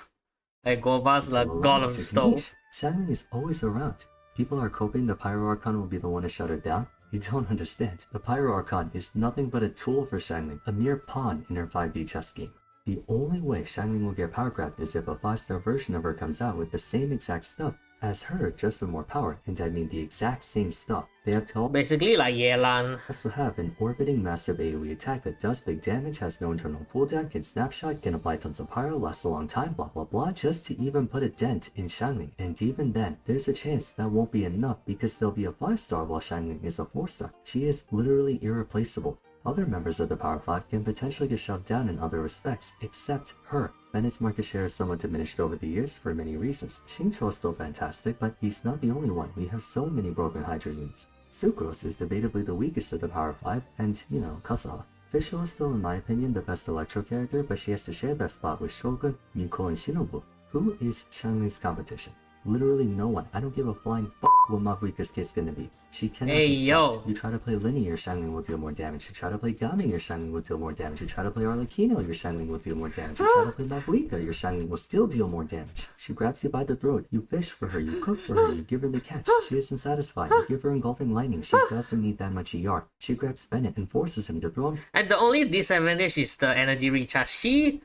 Like Goba's the god of the stove. Xiangling is always around. People are hoping the Pyro Archon will be the one to shut her down. You don't understand. The Pyro Archon is nothing but a tool for Xiangling, a mere pawn in her 5D chess game. The only way Xiangling will get power grabbed is if a 5-star version of her comes out with the same exact stuff as her, just with more power, and I mean the exact same stuff. They have to basically like Yelan. Also have an orbiting massive AoE attack that does big damage, has no internal cooldown, can snapshot, can apply tons of pyro, lasts a long time, blah blah blah, just to even put a dent in Xiangling. And even then, there's a chance that won't be enough because there'll be a 5-star while Xiangling is a 4-star. She is literally irreplaceable. Other members of the Power 5 can potentially get shoved down in other respects, except her. Bennett's market share is somewhat diminished over the years for many reasons. Xingqiu is still fantastic, but he's not the only one. We have so many broken Hydra units. Sucrose is debatably the weakest of the Power 5, and, you know, Kasawa. Fischl is still, in my opinion, the best Electro character, but she has to share that spot with Shogun, Miko, and Shinobu. Who is Xiangling's competition? Literally no one. I don't give a flying f*** what Mavuika's kit's gonna be. She cannot be stopped. You try to play Linny, your Xiangling will deal more damage. You try to play Gami, your Xiangling will deal more damage. You try to play Arlecchino, your Xiangling will deal more damage. You try to play Mavuika, your Xiangling will still deal more damage. She grabs you by the throat. You fish for her, you cook for her, you give her the catch. She isn't satisfied. You give her engulfing lightning. She doesn't need that much ER. She grabs Bennett and forces him to throw him. And the only disadvantage is the energy recharge.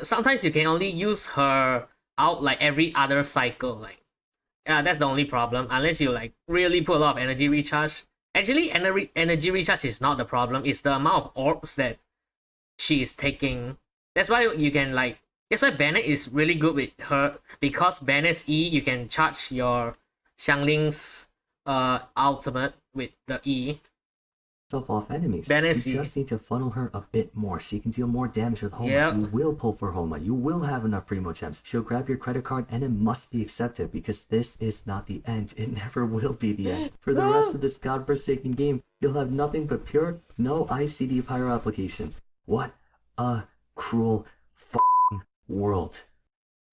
Sometimes you can only use her out like every other cycle. Like, yeah, that's the only problem. Unless you like really put a lot of energy recharge. Actually, energy recharge is not the problem. It's the amount of orbs that she is taking. That's why you can like. That's why Bennett is really good with her, because Bennett's E, you can charge your Xiangling's ultimate with the E. Off enemies. Bennett's you just need to funnel her a bit more. She can deal more damage with Homa. Yep. You will pull for Homa. You will have enough Primo Gems. She'll grab your credit card and it must be accepted because this is not the end. It never will be the end. For the rest of this godforsaken game, you'll have nothing but pure, no ICD Pyro application. What a cruel f***ing world.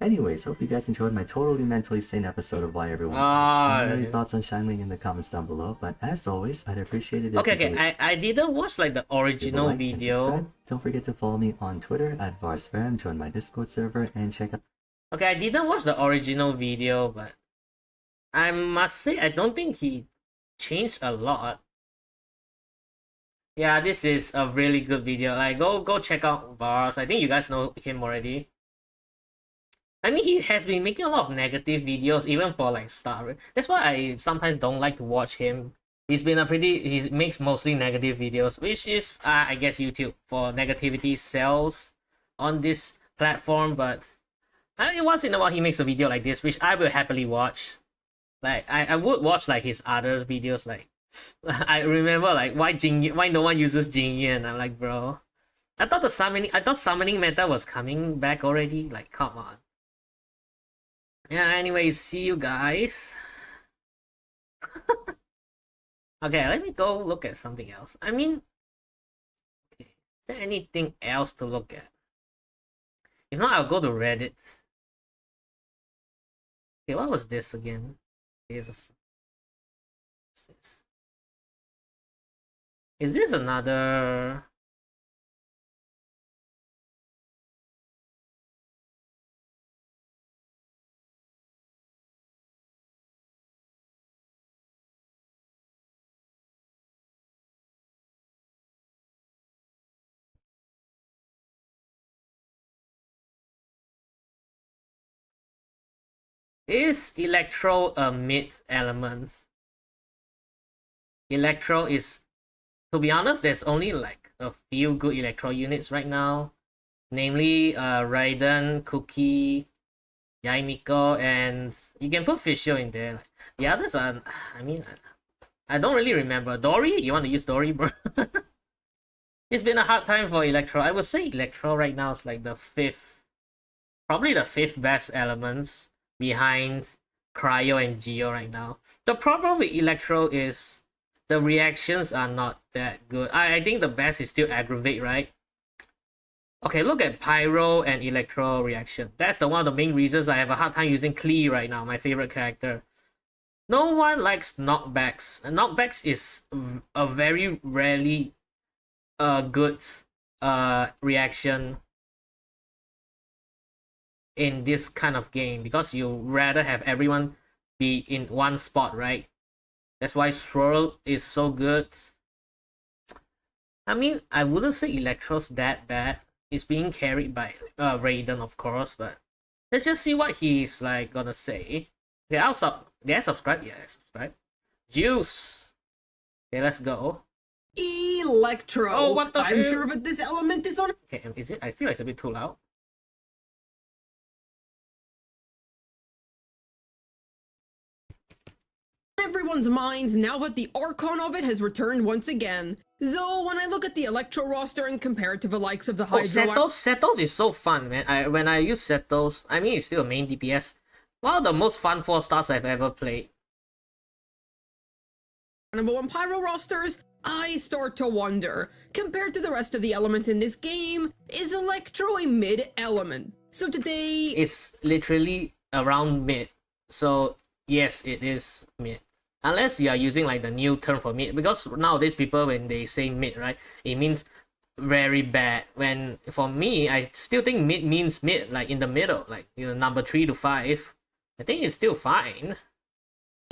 Anyways, hope you guys enjoyed my totally mentally sane episode of Why Everyone Dies. Leave your thoughts on Xiangling in the comments down below, but as always, I'd appreciate it if I didn't watch like the original video. Don't forget to follow me on Twitter at VarsFam, join my Discord server, and check out... Okay, I didn't watch the original video, but I must say I don't think he changed a lot. Yeah, this is a really good video. Like, go check out Vars. I think you guys know him already. I mean, he has been making a lot of negative videos, even for like Star. That's why I sometimes don't like to watch him. He makes mostly negative videos, which is, I guess, YouTube for negativity sells on this platform. But once in a while he makes a video like this, which I will happily watch. Like I would watch like his other videos. Like I remember like why no one uses Jingyi, and I'm like, bro, I thought summoning meta was coming back already. Like, come on. Yeah, anyways, see you guys. Okay, let me go look at something else. I mean, okay, is there anything else to look at? If not, I'll go to Reddit. Okay, what was this again? Is this another... Is Electro a mid element? Electro is, to be honest, there's only like a few good Electro units right now. Namely, Raiden, Cookie, Yaimiko, and you can put Fischl in there. Like, the others are, I mean, I don't really remember. Dory? You want to use Dory, bro? It's been a hard time for Electro. I would say Electro right now is like the probably the fifth best elements behind Cryo and Geo right now. The problem with Electro is the reactions are not that good. I think the best is still Aggravate, right? Okay, look at Pyro and Electro reaction. That's the one of the main reasons I have a hard time using Klee right now, my favorite character. No one likes knockbacks. And knockbacks is a very rarely good reaction in this kind of game, because you rather have everyone be in one spot, right? That's why Swirl is so good. I mean, I wouldn't say Electro's that bad. It's being carried by Raiden, of course, but let's just see what he's like gonna say. Okay, Did I subscribe? Yeah, I subscribe. Juice. Okay, let's go. Electro. Oh, what the I'm hell? sure that this element is on Okay, is it? I feel like it's a bit too loud. everyone's minds now that the Archon of it has returned once again. Though when I look at the Electro roster and compare it to the likes of the Oh, Hydro... Setos is so fun, man. When I use Setos, I mean, it's still a main DPS. One of the most fun 4-stars I've ever played. Number 1 Pyro rosters, I start to wonder, compared to the rest of the elements in this game, is Electro a mid-element? So today... It's literally around mid. So, yes, it is mid. Unless you are using like the new term for mid. Because nowadays people, when they say mid, right, it means very bad. When, for me, I still think mid means mid, like in the middle. Like, you know, number 3 to 5. I think it's still fine.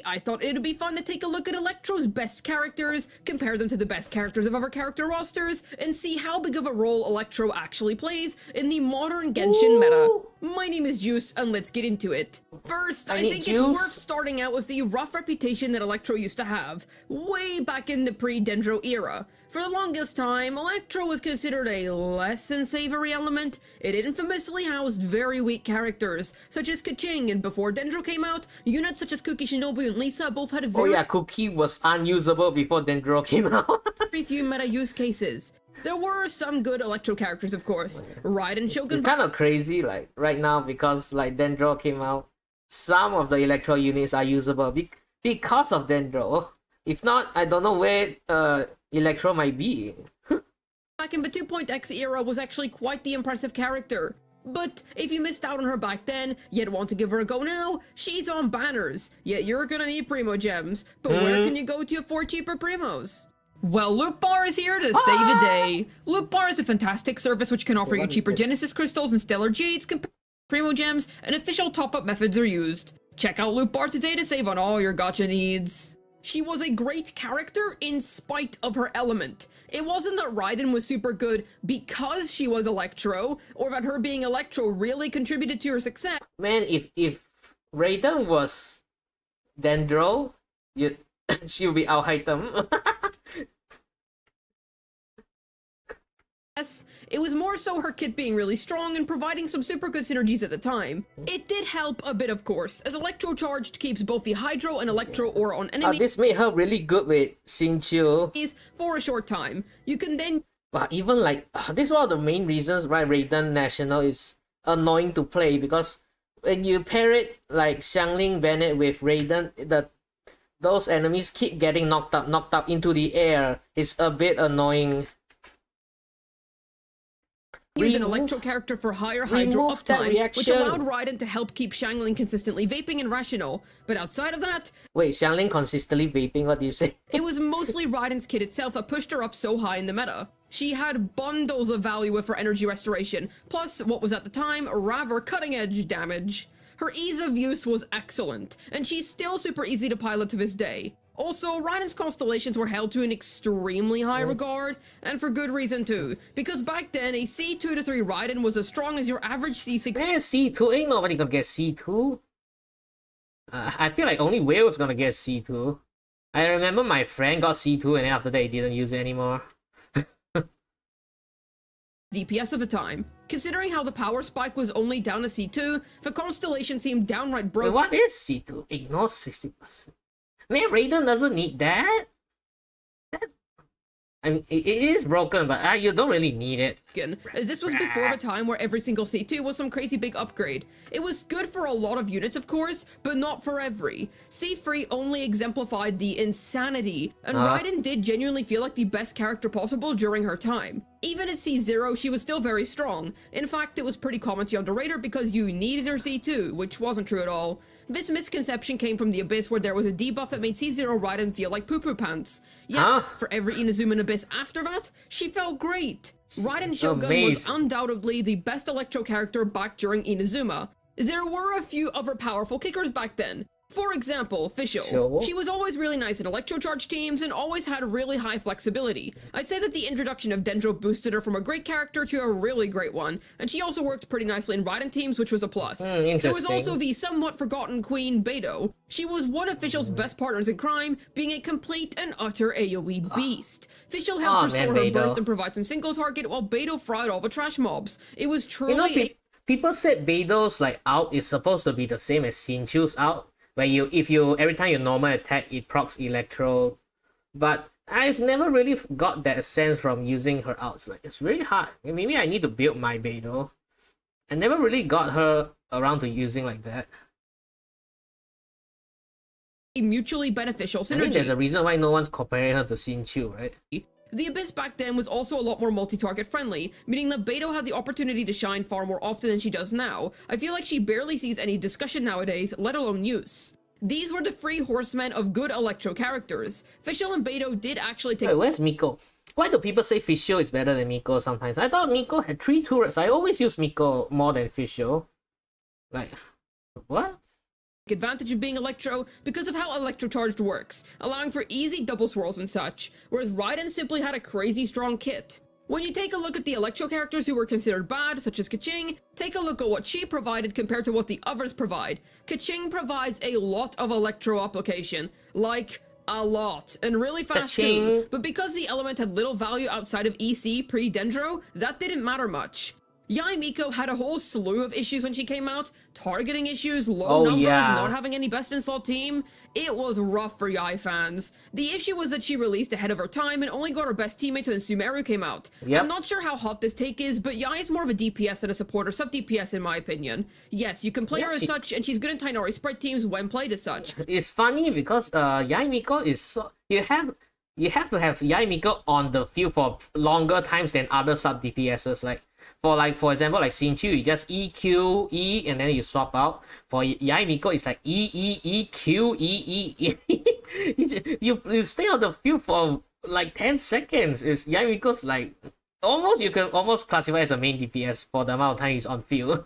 I thought it'd be fun to take a look at Electro's best characters, compare them to the best characters of other character rosters, and see how big of a role Electro actually plays in the modern Genshin meta. My name is Juice, and let's get into it. First, I think it's worth starting out with the rough reputation that Electro used to have, way back in the pre-Dendro era. For the longest time, Electro was considered a less than savory element. It infamously housed very weak characters, such as Kaching, and before Dendro came out, units such as Kuki Shinobu and Lisa both had very... Oh yeah, Cookie was unusable before Dendro came out. very few meta use cases. There were some good Electro characters, of course. Raiden Shogun... It's kind of crazy, like, right now, because, like, Dendro came out. Some of the Electro units are usable because of Dendro. If not, I don't know where Electro might be. back in the 2.x era was actually quite the impressive character. But if you missed out on her back then, yet want to give her a go now, she's on banners. Yet you're gonna need Primo Gems. But where can you go to afford cheaper Primos? Well, Loot Bar is here to save the day. Loot Bar is a fantastic service which can offer you cheaper Genesis Crystals and Stellar Jades compared to Primo Gems, and official top-up methods are used. Check out Loot Bar today to save on all your gacha needs. She was a great character in spite of her element. It wasn't that Raiden was super good because she was Electro, or that her being Electro really contributed to her success. Man, if Raiden was Dendro, she would be out item. It was more so her kit being really strong and providing some super good synergies at the time. It did help a bit, of course, as Electro Charged keeps both the Hydro and Electro Aura on enemies This made her really good with Xingqiu. for a short time. You can then... But even like, this is one of the main reasons why Raiden National is annoying to play, because when you pair it like Xiangling Bennett with Raiden, those enemies keep getting knocked up into the air. It's a bit annoying. use an Electro character for higher Hydro uptime, which allowed Raiden to help keep Xiangling consistently vaping and rational. But outside of that... Wait, Xiangling consistently vaping? What do you say? It was mostly Raiden's kit itself that pushed her up so high in the meta. She had bundles of value with her energy restoration, plus what was at the time rather cutting-edge damage. Her ease of use was excellent, and she's still super easy to pilot to this day. Also, Raiden's constellations were held to an extremely high regard, and for good reason too, because back then a C2 to 3 Raiden was as strong as your average C6. Man, C2, ain't nobody gonna get C2. I feel like only Whale's gonna get C2. I remember my friend got C2 and then after that he didn't use it anymore. DPS of the time. Considering how the power spike was only down to C2, the constellation seemed downright Wait, broken. what is C2? Ignore 60%. Man, Raiden doesn't need that. I mean, it is broken, but you don't really need it. As this was before the time where every single C2 was some crazy big upgrade. It was good for a lot of units, of course, but not for every. C3 only exemplified the insanity, and Raiden did genuinely feel like the best character possible during her time. Even at C0, she was still very strong. In fact, it was pretty common to underrate her because you needed her C2, which wasn't true at all. This misconception came from the Abyss, where there was a debuff that made C0 Raiden feel like poo-poo pants. Yet, for every Inazuma and Abyss after that, she felt great. Raiden Shogun was undoubtedly the best Electro character back during Inazuma. There were a few other powerful kickers back then. For example, Fischl. She was always really nice in Electro Charge teams and always had really high flexibility. I'd say that the introduction of Dendro boosted her from a great character to a really great one, and she also worked pretty nicely in Raiden teams, which was a plus. There was also the somewhat forgotten Queen Beidou. She was one of Fischl's best partners in crime, being a complete and utter AoE beast. Fischl helped restore her burst and provide some single target, while Beidou fried all the trash mobs. It was truly people said Beidou's like out is supposed to be the same as Xinqiu's out, where if you every time you normal attack it procs electro, but I've never really got that sense from using her outs. Like, it's really hard. Maybe I need to build my Beidou. I never really got her around to using like that. A mutually beneficial synergy. I think there's a reason why no one's comparing her to Xinqiu, right? The Abyss back then was also a lot more multi-target friendly, meaning that Beidou had the opportunity to shine far more often than she does now. I feel like she barely sees any discussion nowadays, let alone use. These were the three horsemen of good Electro characters. Fischl and Beidou did actually take— Wait, where's Miko? Why do people say Fischl is better than Miko sometimes? I thought Miko had 3 turrets. I always use Miko more than Fischl. Like, what? Advantage of being Electro because of how Electro Charged works, allowing for easy double swirls and such, whereas Raiden simply had a crazy strong kit. When you take a look at the Electro characters who were considered bad, such as Keqing, take a look at what she provided compared to what the others provide. Keqing provides a lot of Electro application, like a lot, and really fast too, but because the element had little value outside of EC pre-Dendro, that didn't matter much. Yae Miko had a whole slew of issues when she came out. Targeting issues, low numbers, not having any best in slot team. It was rough for Yae fans. The issue was that she released ahead of her time and only got her best teammate when Sumeru came out. I'm not sure how hot this take is, but Yae is more of a DPS than a support or sub-DPS in my opinion. Yes, you can play her as such, and she's good in Tainori spread teams when played as such. It's funny because Yae Miko is so... You have to have Yae Miko on the field for longer times than other sub-DPSs, like... For example, like Xinqiu, you just E, Q, E, and then you swap out. For Yae Miko, it's like E, E, E, Q, E, E, E. you stay on the field for like 10 seconds. Yae Miko's like, you can almost classify as a main DPS for the amount of time he's on field.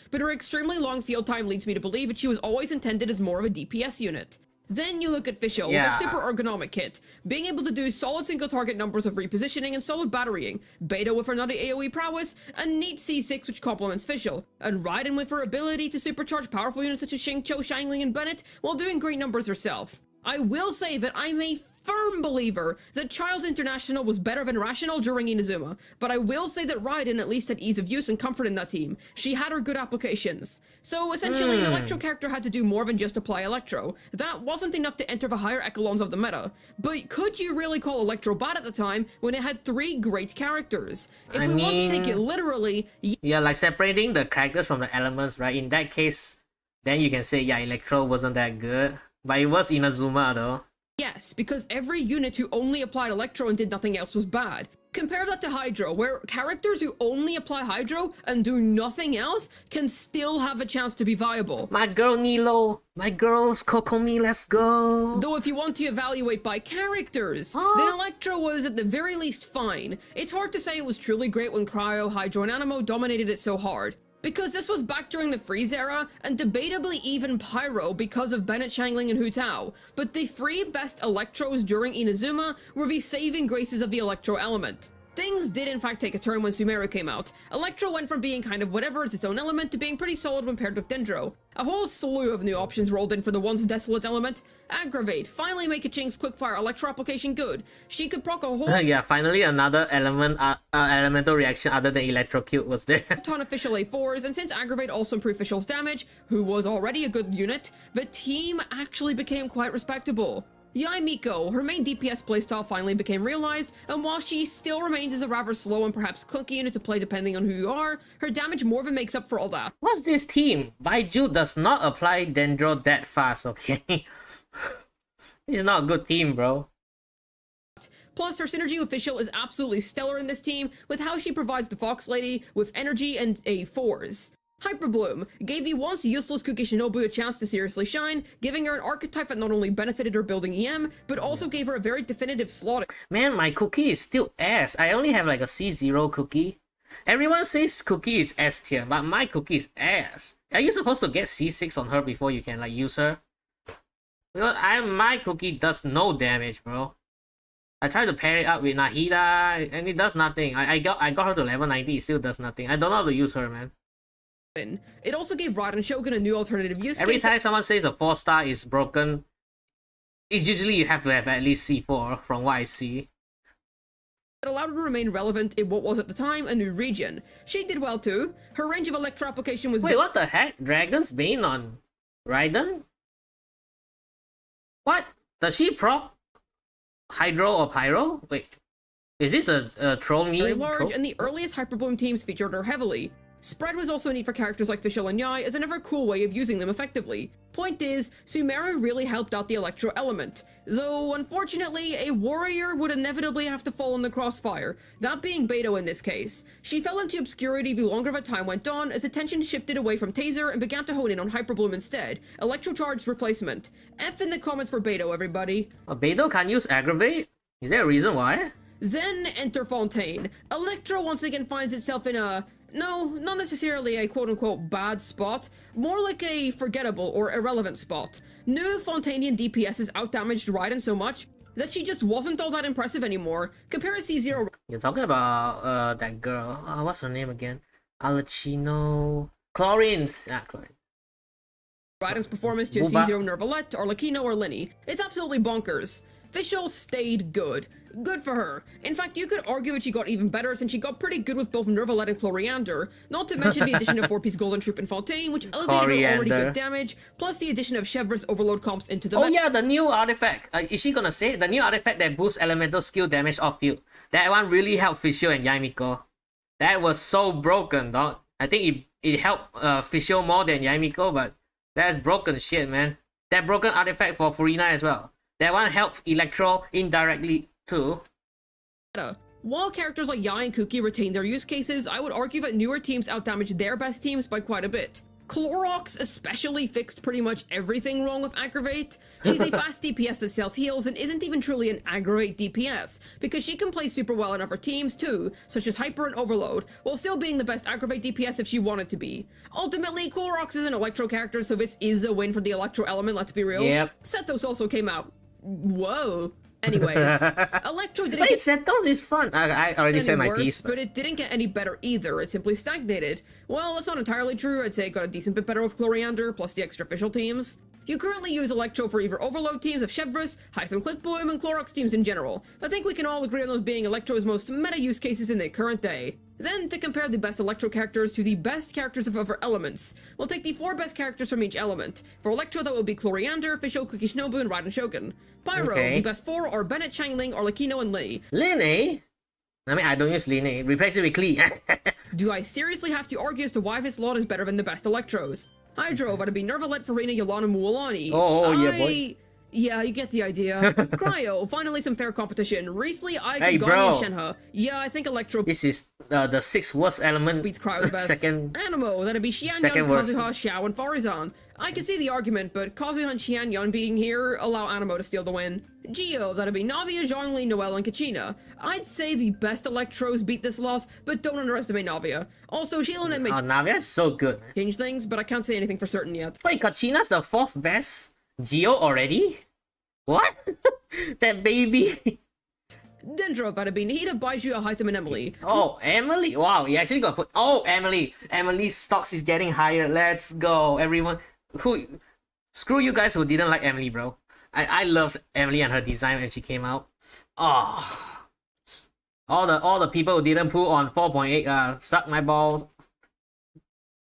But her extremely long field time leads me to believe that she was always intended as more of a DPS unit. Then you look at Fischl with a super ergonomic kit, being able to do solid single target numbers of repositioning and solid batterying, Beidou with her nutty AoE prowess, a neat C6 which complements Fischl, and Raiden with her ability to supercharge powerful units such as Xingqiu, Xiangling, and Bennett while doing great numbers herself. I will say that I'm a firm believer that Childs International was better than Rational during Inazuma, but I will say that Raiden at least had ease of use and comfort in that team. She had her good applications. So essentially an Electro character had to do more than just apply Electro. That wasn't enough to enter the higher echelons of the meta. But could you really call Electro bad at the time when it had 3 great characters? If we want to take it literally... Yeah, like separating the characters from the elements, right? In that case, then you can say, yeah, Electro wasn't that good. But it was Inazuma though. Yes, because every unit who only applied Electro and did nothing else was bad. Compare that to Hydro, where characters who only apply Hydro and do nothing else can still have a chance to be viable. My girl Nilo, my girls Kokomi, let's go. Though if you want to evaluate by characters, then Electro was at the very least fine. It's hard to say it was truly great when Cryo, Hydro, and Anemo dominated it so hard. Because this was back during the Freeze era, and debatably even Pyro because of Bennett, Xiangling, and Hu Tao. But the 3 best Electros during Inazuma were the saving graces of the Electro element. Things did in fact take a turn when Sumeru came out. Electro went from being kind of whatever as its own element to being pretty solid when paired with Dendro. A whole slew of new options rolled in for the once desolate element. Aggravate, finally make a Ching's quickfire Electro application good. She could proc a whole Yeah, finally another elemental reaction other than Electrocute was there. ton of official A4s, and since Aggravate also improved Official's damage, who was already a good unit, the team actually became quite respectable. Yai Miko, her main DPS playstyle finally became realized, and while she still remains as a rather slow and perhaps clunky unit to play depending on who you are, her damage more than makes up for all that. What's this team? Baiju does not apply Dendro that fast, okay? It's not a good team, bro. Plus, her synergy with Official is absolutely stellar in this team, with how she provides the Fox Lady with energy and A4s. Hyperbloom gave the once useless Kuki Shinobu a chance to seriously shine, giving her an archetype that not only benefited her building EM, but also gave her a very definitive slot. Man, my cookie is still S. I only have like a C0 cookie. Everyone says cookie is S tier, but my cookie is S. Are you supposed to get C6 on her before you can like use her? Because my cookie does no damage, bro. I tried to pair it up with Nahida, and it does nothing. I got her to level 90, it still does nothing. I don't know how to use her, man. It also gave Raiden Shogun a new alternative use Every case. time someone says a 4-star is broken, it's usually you have to have at least C4, from what I see. It allowed her to remain relevant in what was at the time a new region. She did well too. Her range of Electro application was Wait, what the heck? Dragon's Bane on Raiden? What? Does she proc Hydro or Pyro? Wait, is this a troll meme? very large, and the earliest Hyperbloom teams featured her heavily. Spread was also neat for characters like Fischl and Yai as another cool way of using them effectively. Point is, Sumeru really helped out the Electro element, though unfortunately a warrior would inevitably have to fall in the crossfire, that being Beto in this case. She fell into obscurity the longer the time went on as attention shifted away from Taser and began to hone in on Hyperbloom instead, Electro-charged replacement. F in the comments for Beto, everybody. Beto can't use Aggravate? Is there a reason why? Then enter Fontaine. Electro once again finds itself in a... no, not necessarily a quote-unquote bad spot, more like a forgettable or irrelevant spot. New Fontainian DPSs outdamaged Raiden so much that she just wasn't all that impressive anymore. Compare C0... You're talking about that girl. What's her name again? Alachino... Chlorine. Chlorine. Raiden's performance to Booba. C0 Nervalette, Arlecchino, or Linny. It's absolutely bonkers. Fischl stayed good. Good for her. In fact, you could argue that she got even better since she got pretty good with both Nervalette and Chloriander, not to mention the addition of 4-piece Golden Troop and Fontaine, which elevated her already good damage, plus the addition of Chevre's Overload comps into the Oh yeah, the new artifact. Is she gonna say the new artifact that boosts elemental skill damage off field? That one really helped Fischl and Yaimiko. That was so broken, dog. I think it helped Fischl more than Yaimiko, but that's broken shit, man. That broken artifact for Furina as well. That one helped Electro indirectly too. While characters like Yai and Kuki retain their use cases, I would argue that newer teams outdamaged their best teams by quite a bit. Clorox especially fixed pretty much everything wrong with Aggravate. She's a fast DPS that self-heals and isn't even truly an Aggravate DPS, because she can play super well in other teams too, such as Hyper and Overload, while still being the best Aggravate DPS if she wanted to be. Ultimately, Clorox is an Electro character, so this is a win for the Electro element, let's be real. Yep. Sethos also came out. Whoa. Anyways, Electro didn't Wait, get Sethos is fun. I already said my worse, piece. but it didn't get any better either. It simply stagnated. Well, that's not entirely true. I'd say it got a decent bit better with Chloriander, plus the extra official teams. You currently use Electro for either Overload teams of Chevre's, Hytham Quickbloom, and Clorox teams in general. I think we can all agree on those being Electro's most meta use cases in the current day. Then, to compare the best Electro characters to the best characters of other elements, we'll take the 4 best characters from each element. For Electro, that would be Chloriander, Fischl, Kuki Shinobu, and Raiden Shogun. Pyro, Okay. the best 4 are Bennett, Changling, Arlecchino, and Linny. Linny? I mean, I don't use Linny. Replace it with Klee. Do I seriously have to argue as to why this lot is better than the best Electros? Hydro, that'd be Nervalette, Farina, Yolana, Mualani. Oh, yeah, boy. Yeah, you get the idea. Cryo, finally some fair competition. Recently, I Hey, Gangami bro. and Shenhe. Yeah, I think Electro This is the 6th worst element. beats Cryo's best. Second. Animo, that'd be Xianyan, Second worst. Kazuha, Xiao, and Farizan. I can see the argument, but Kazuha and Xianyan being here allow Animo to steal the win. Geo, that'd be Navia, Zhongli, Noelle, and Kachina. I'd say the best Electros beat this loss, but don't underestimate Navia. Also, Shilo and may Oh, Navia's so good, man. change things, but I can't say anything for certain yet. Wait, Kachina's the 4th best? Geo already? What? That baby. Dendro, Varabin, Nahida, Baiju, Alhaitham, and Emily. Oh, Emily. Wow, you actually got put. Oh, Emily. Emily's stocks is getting higher. Let's go, everyone. Screw you guys who didn't like Emily, bro. I loved Emily and her design when she came out. Oh, all the people who didn't put on 4.8 suck my balls.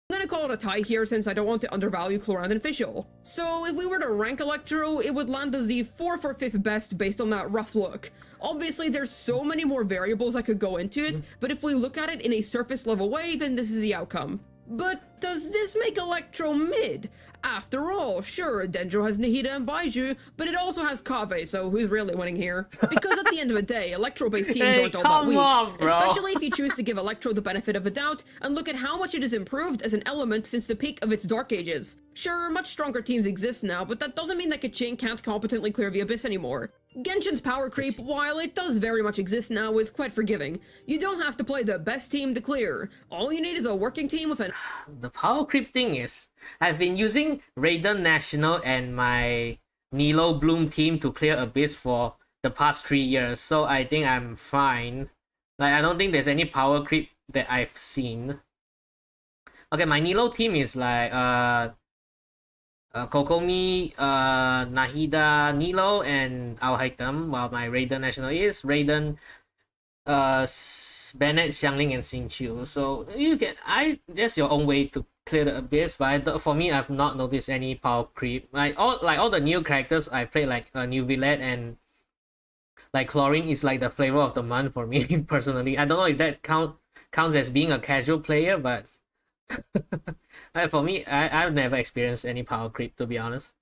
I'm gonna call it a tie here since I don't want to undervalue Clorand and Fischl. So if we were to rank Electro, it would land as the 4th or 5th best based on that rough look. Obviously, there's so many more variables that could go into it, but if we look at it in a surface level way, then this is the outcome. But does this make Electro mid? After all, sure, Dendro has Nahida and Baiju, but it also has Kave, so who's really winning here? Because at the end of the day, Electro-based teams aren't all that weak, especially if you choose to give Electro the benefit of the doubt and look at how much it has improved as an element since the peak of its dark ages. Sure, much stronger teams exist now, but that doesn't mean that Kachin can't competently clear the Abyss anymore. Genshin's power creep, while it does very much exist now, is quite forgiving. You don't have to play the best team to clear. All you need is a working team with an... The power creep thing is, I've been using Raiden National and my Nilo Bloom team to clear Abyss for the past 3 years, so I think I'm fine. Like, I don't think there's any power creep that I've seen. Okay, my Nilo team is like, Kokomi, Nahida, Nilo, and Alhaitham, while my Raiden National is Raiden, Bennett, Xiangling, and Xingqiu. So you can, that's your own way to clear the Abyss, but for me, I've not noticed any power creep. Like all the new characters I played, like New Villette and like Chlorine is like the flavor of the month for me personally. I don't know if that counts as being a casual player, but for me, I've never experienced any power creep, to be honest.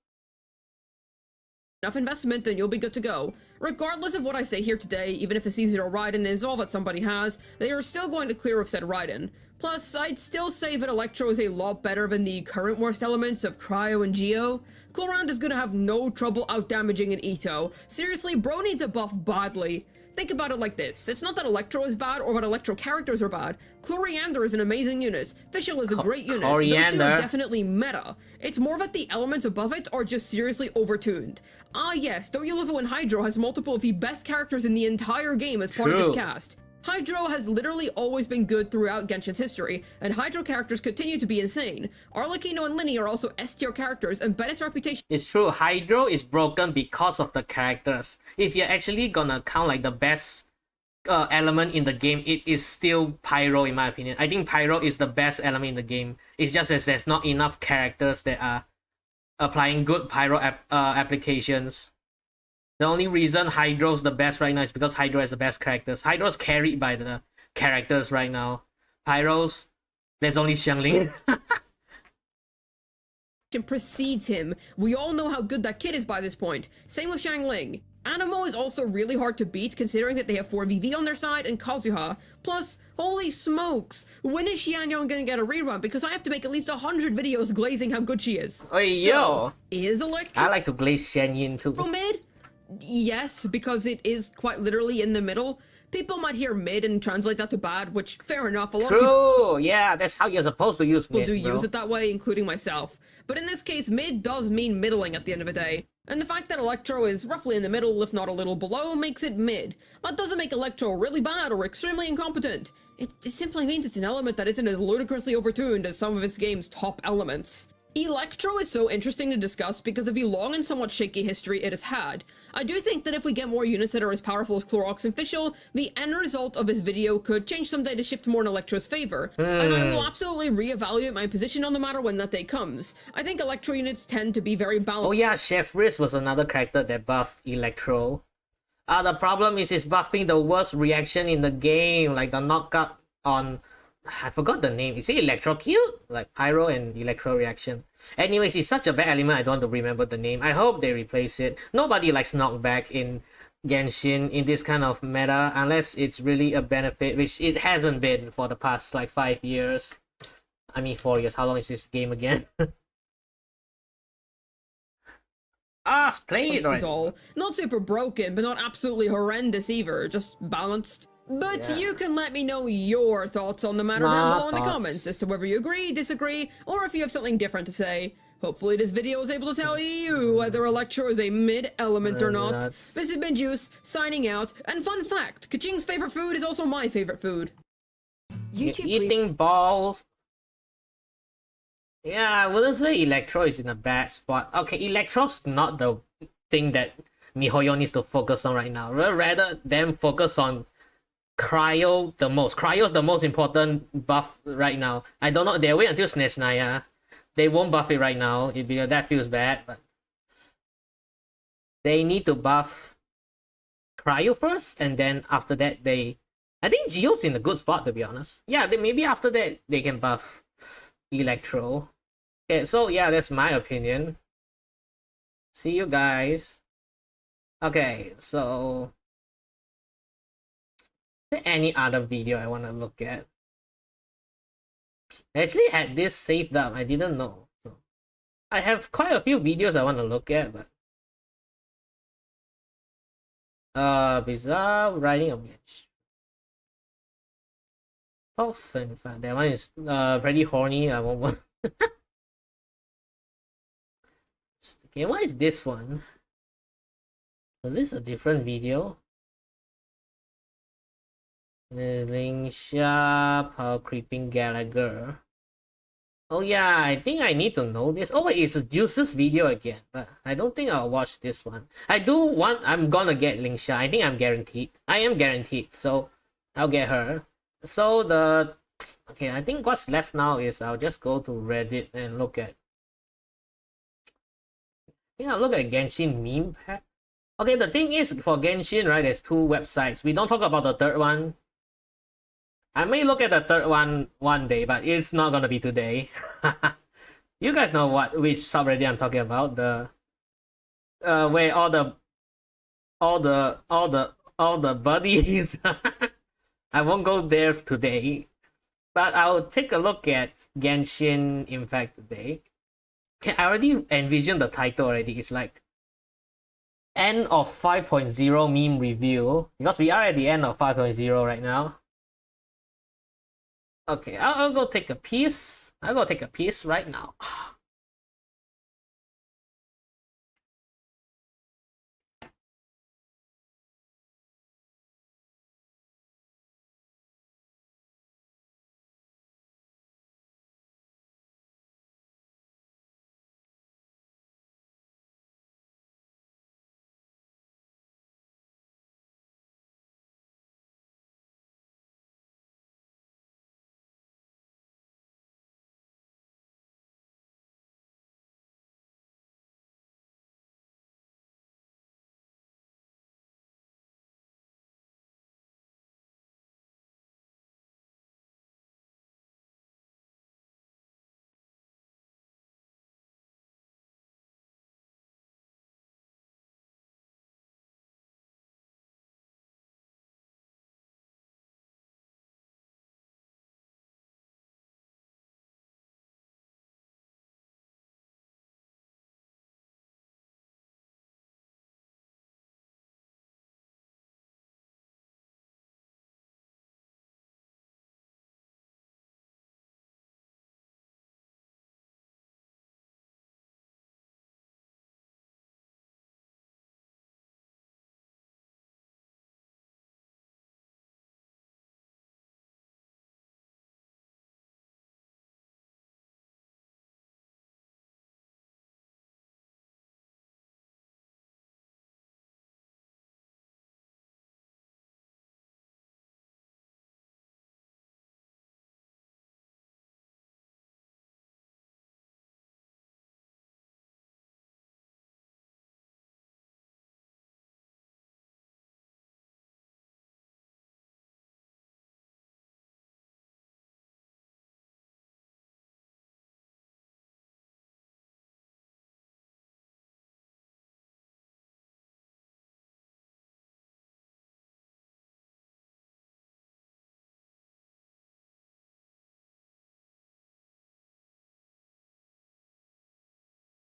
Enough investment and you'll be good to go. Regardless of what I say here today, even if a C0 Raiden is all that somebody has, they are still going to clear with said Raiden. Plus, I'd still say that Electro is a lot better than the current worst elements of Cryo and Geo. Clorand is gonna have no trouble outdamaging an Ito. Seriously, bro needs a buff badly. Think about it like this. It's not that Electro is bad or that Electro characters are bad. Coriander is an amazing unit. Fischl is a great unit. Those two are definitely meta. It's more that the elements above it are just seriously overtuned. Ah yes, don't you love it when Hydro has multiple of the best characters in the entire game as part of its cast? Hydro has literally always been good throughout Genshin's history, and Hydro characters continue to be insane. Arlecchino and Linny are also S-tier characters, and Bennett's reputation... It's true, Hydro is broken because of the characters. If you're actually gonna count like the best element in the game, it is still Pyro in my opinion. I think Pyro is the best element in the game. It's just as there's not enough characters that are applying good Pyro applications. The only reason Hydro's the best right now is because Hydro has the best characters. Hydro's carried by the characters right now. Pyro's, there's only Xiangling. precedes him. We all know how good that kid is by this point. Same with Xiangling. Animo is also really hard to beat considering that they have 4VV on their side and Kazuha. Plus, holy smokes, when is Xianyang gonna get a rerun? Because I have to make at least 100 videos glazing how good she is. Oh yo! Is Electro... I like to glaze Xianyin too. Mid? Yes, because it is quite literally in the middle. People might hear mid and translate that to bad, which, fair enough, a lot of people... Yeah, that's how you're supposed to use mid, use it that way, including myself. But in this case, mid does mean middling at the end of the day. And the fact that Electro is roughly in the middle, if not a little below, makes it mid. That doesn't make Electro really bad or extremely incompetent. It simply means it's an element that isn't as ludicrously overtuned as some of its game's top elements. Electro is so interesting to discuss because of the long and somewhat shaky history it has had. I do think that if we get more units that are as powerful as Clorox and Fischl, the end result of this video could change someday to shift more in Electro's favor, and I will absolutely reevaluate my position on the matter when that day comes. I think Electro units tend to be very balanced. Oh yeah, Chef Riz was another character that buffed Electro. The problem is it's buffing the worst reaction in the game, like the knockup on... I forgot the name. Is it Electrocute? Like Pyro and Electro reaction. Anyways, it's such a bad element I don't want to remember the name. I hope they replace it. Nobody likes knockback in Genshin in this kind of meta unless it's really a benefit, which it hasn't been for the past like 5 years. I mean 4 years. How long is this game again? Please! Is all. Not super broken, but not absolutely horrendous either. Just balanced. But Yeah. you can let me know your thoughts on the matter My down below in the thoughts. comments as to whether you agree, disagree, or if you have something different to say. Hopefully this video was able to tell you whether Electro is a mid-element or not. That's- This has been Juice, signing out, and fun fact, Kaching's favorite food is also my favorite food. You're YouTube eating balls. Yeah, I wouldn't say Electro is in a bad spot. Okay, Electro's not the thing that MiHoYo needs to focus on right now. Rather than focus on Cryo the most. Cryo's the most important buff right now. I don't know, they'll wait until SNES. They won't buff it right now, because that feels bad, but they need to buff Cryo first, and then after that I think Geo's in a good spot, to be honest. Yeah, maybe after that they can buff Electro. Okay, so yeah, that's my opinion. See you guys. Okay, so is there any other video I want to look at? I actually had this saved up, I didn't know. So I have quite a few videos I want to look at, but bizarre riding of Genshin. 12:25. That one is pretty horny. I won't want. Okay, what is this one? Was this a different video? Lingsha, Power Creeping Gallagher. Oh yeah, I think I need to know this. Oh wait, it's a Juice's video again, but I don't think I'll watch this one. I'm gonna get Lingsha. I think I'm guaranteed. I am guaranteed, so I'll get her. So okay, I think what's left now is I'll just go to Reddit and look at. I'll look at Genshin meme pack. Okay, the thing is for Genshin, right? There's 2 websites. We don't talk about the third one. I may look at the third one day, but it's not gonna be today. You guys know which subreddit I'm talking about. The where all the buddies. I won't go there today, but I'll take a look at Genshin Impact today. Okay, I already envisioned the title already. It's like end of 5.0 meme review, because we are at the end of 5.0 right now. Okay, I'll go take a piece. I'll go take a piece right now.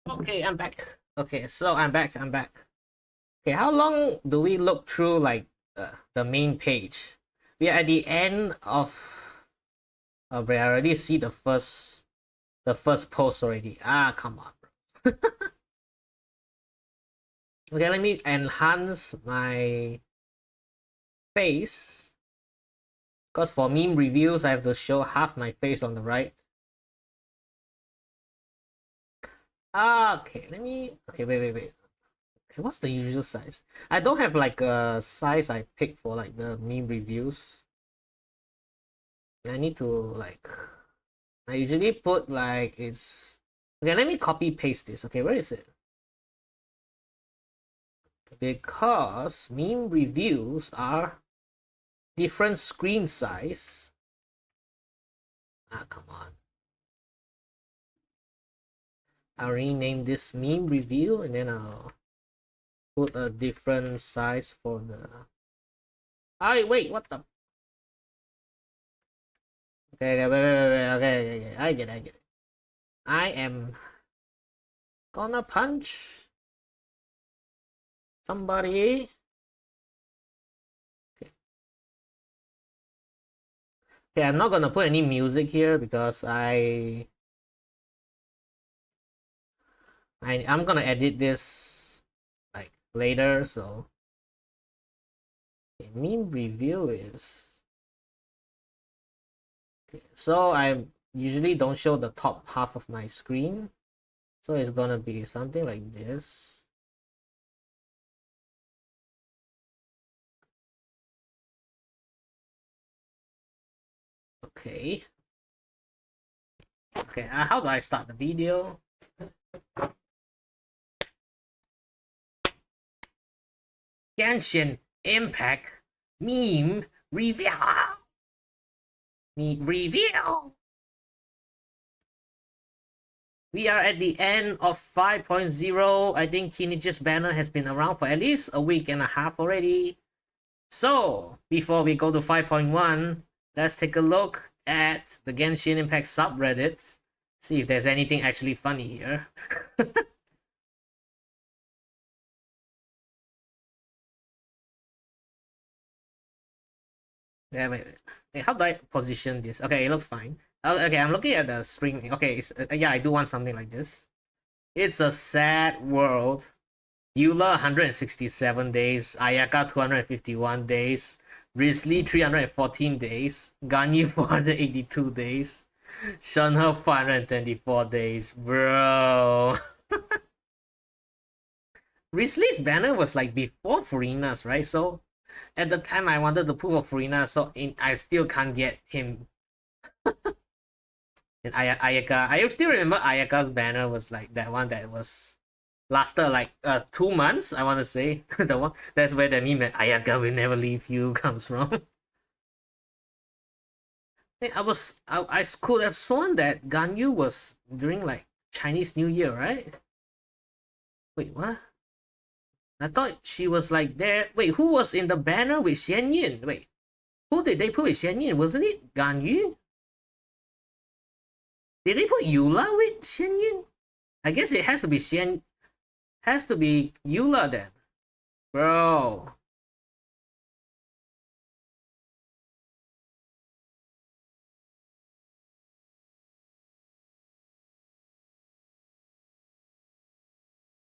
Okay, I'm back. Okay, so I'm back. Okay, how long do we look through like the main page? we are at the end of. Oh, bro, I already see the first post already. Ah, come on, bro. Okay, let me enhance my face. Because for meme reviews, I have to show half my face on the right. Okay, let me. Okay, wait. Okay, what's the usual size? I don't have like a size I pick for like the meme reviews. I need to like. I usually put like it's. Okay, let me copy paste this. Okay, where is it? Because meme reviews are different screen size. Ah, come on. I'll rename this meme review and then I'll put a different size for the. Wait, what the? Okay, wait. Okay, I get it. I am gonna punch somebody. Okay, I'm not gonna put any music here because I'm gonna edit this like later, so okay, meme review is okay. So I usually don't show the top half of my screen, so it's gonna be something like this. Okay. Okay, how do I start the video? Genshin Impact meme review. Meme review. We are at the end of 5.0. I think Kinichi's banner has been around for at least a week and a half already. So, before we go to 5.1, let's take a look at the Genshin Impact subreddit. See if there's anything actually funny here. Yeah, wait. How do I position this? Okay, it looks fine. Okay, I'm looking at the spring. Okay, yeah, I do want something like this. It's a sad world. Eula 167 days, Ayaka 251 days, Risley 314 days, Ganyu 482 days, Shunhe 424 days. Bro. Risley's banner was like before Furina's, right? So at the time I wanted to pull for Furina, so I still can't get him. And Ayaka, I still remember Ayaka's banner was like that one that was lasted like 2 months, I want to say. The one that's where the meme that Ayaka will never leave you comes from. Hey, I could have sworn that Ganyu was during like Chinese New Year, right? Wait, what? I thought she was like there. Wait, who was in the banner with Xian Yin? Wait, who did they put with Xian Yin? Wasn't it Ganyu? Did they put Eula with Xian Yin? I guess it has to be Eula then. Bro.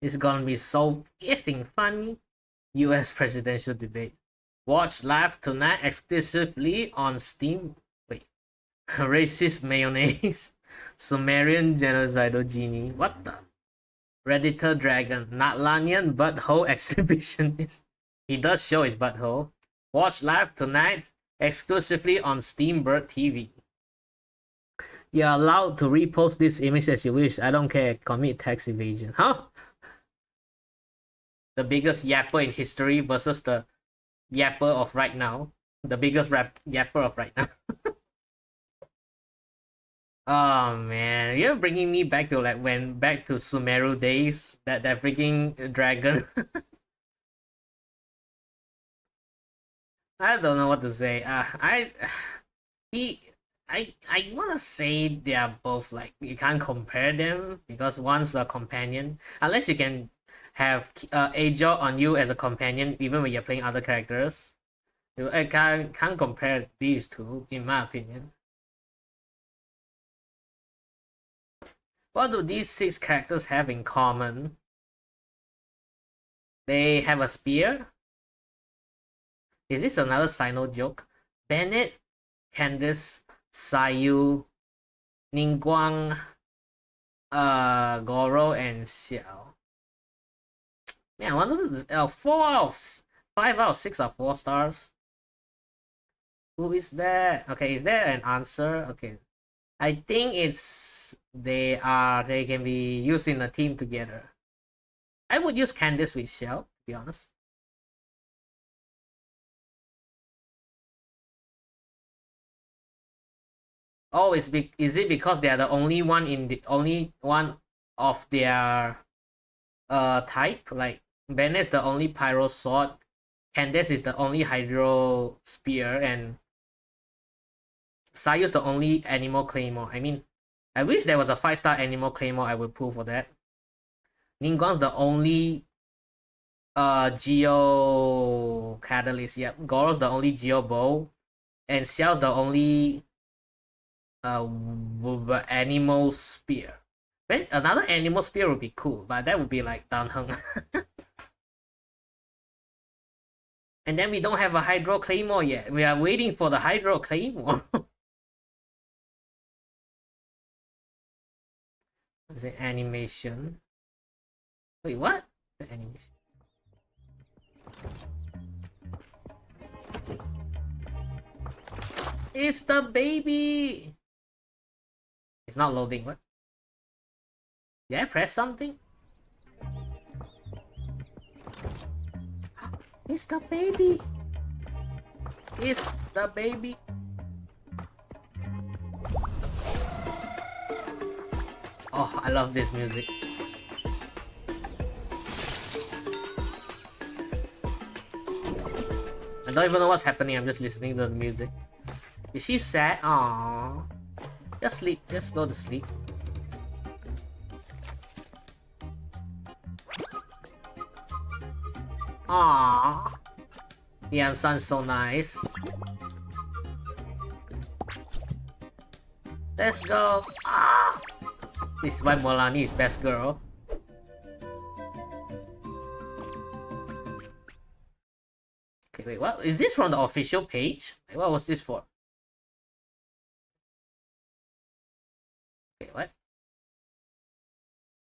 It's gonna be so effing funny. US presidential debate. Watch live tonight exclusively on Steam. Wait. Racist mayonnaise. Sumerian genocidal genie. What the? Redditor dragon. Not Lanyan butthole exhibitionist. He does show his butthole. Watch live tonight exclusively on Steambird TV. You're allowed to repost this image as you wish. I don't care. Commit tax evasion. Huh? The biggest yapper in history versus the yapper of right now. The biggest yapper of right now. Oh man, you're bringing me back to like back to Sumeru days. That freaking dragon. I don't know what to say. I want to say they are both like you can't compare them because one's a companion unless you can have Ajo on you as a companion even when you're playing other characters. I can't compare these two, in my opinion. What do these 6 characters have in common? They have a spear. Is this another Sino joke? Bennett, Candice, Sayu, Ningguang, Goro, and Xiao. Man, I wonder. 5 out of 6 are 4 stars. Who is that? Okay, is there an answer? Okay, I think it's they can be used in a team together. I would use Candice with Xiao, to be honest. Oh, is it because they are the only one of their type? Like Bennett's the only pyro sword, Candace is the only hydro spear, and Sayu's the only animal claymore. I mean, I wish there was a 5-star animal claymore I would pull for that. Ningguang's the only Geo catalyst. Yep, Goro's the only Geo bow, and Xiao's the only animal spear. Then another animal spear would be cool, but that would be like Dan Heng. And then we don't have a Hydro Claymore yet. We are waiting for the Hydro Claymore. Is it animation? Wait, what? The animation. It's the baby! It's not loading, what? Did I press something? It's the baby! It's the baby! Oh, I love this music. I don't even know what's happening, I'm just listening to the music. Is she sad? Aww. Just sleep, just go to sleep. Aww. Yan San's so nice. Let's go. Ah! This is why Molani is best girl. Okay, wait, what? Is this from the official page? Wait, what was this for? Okay, what?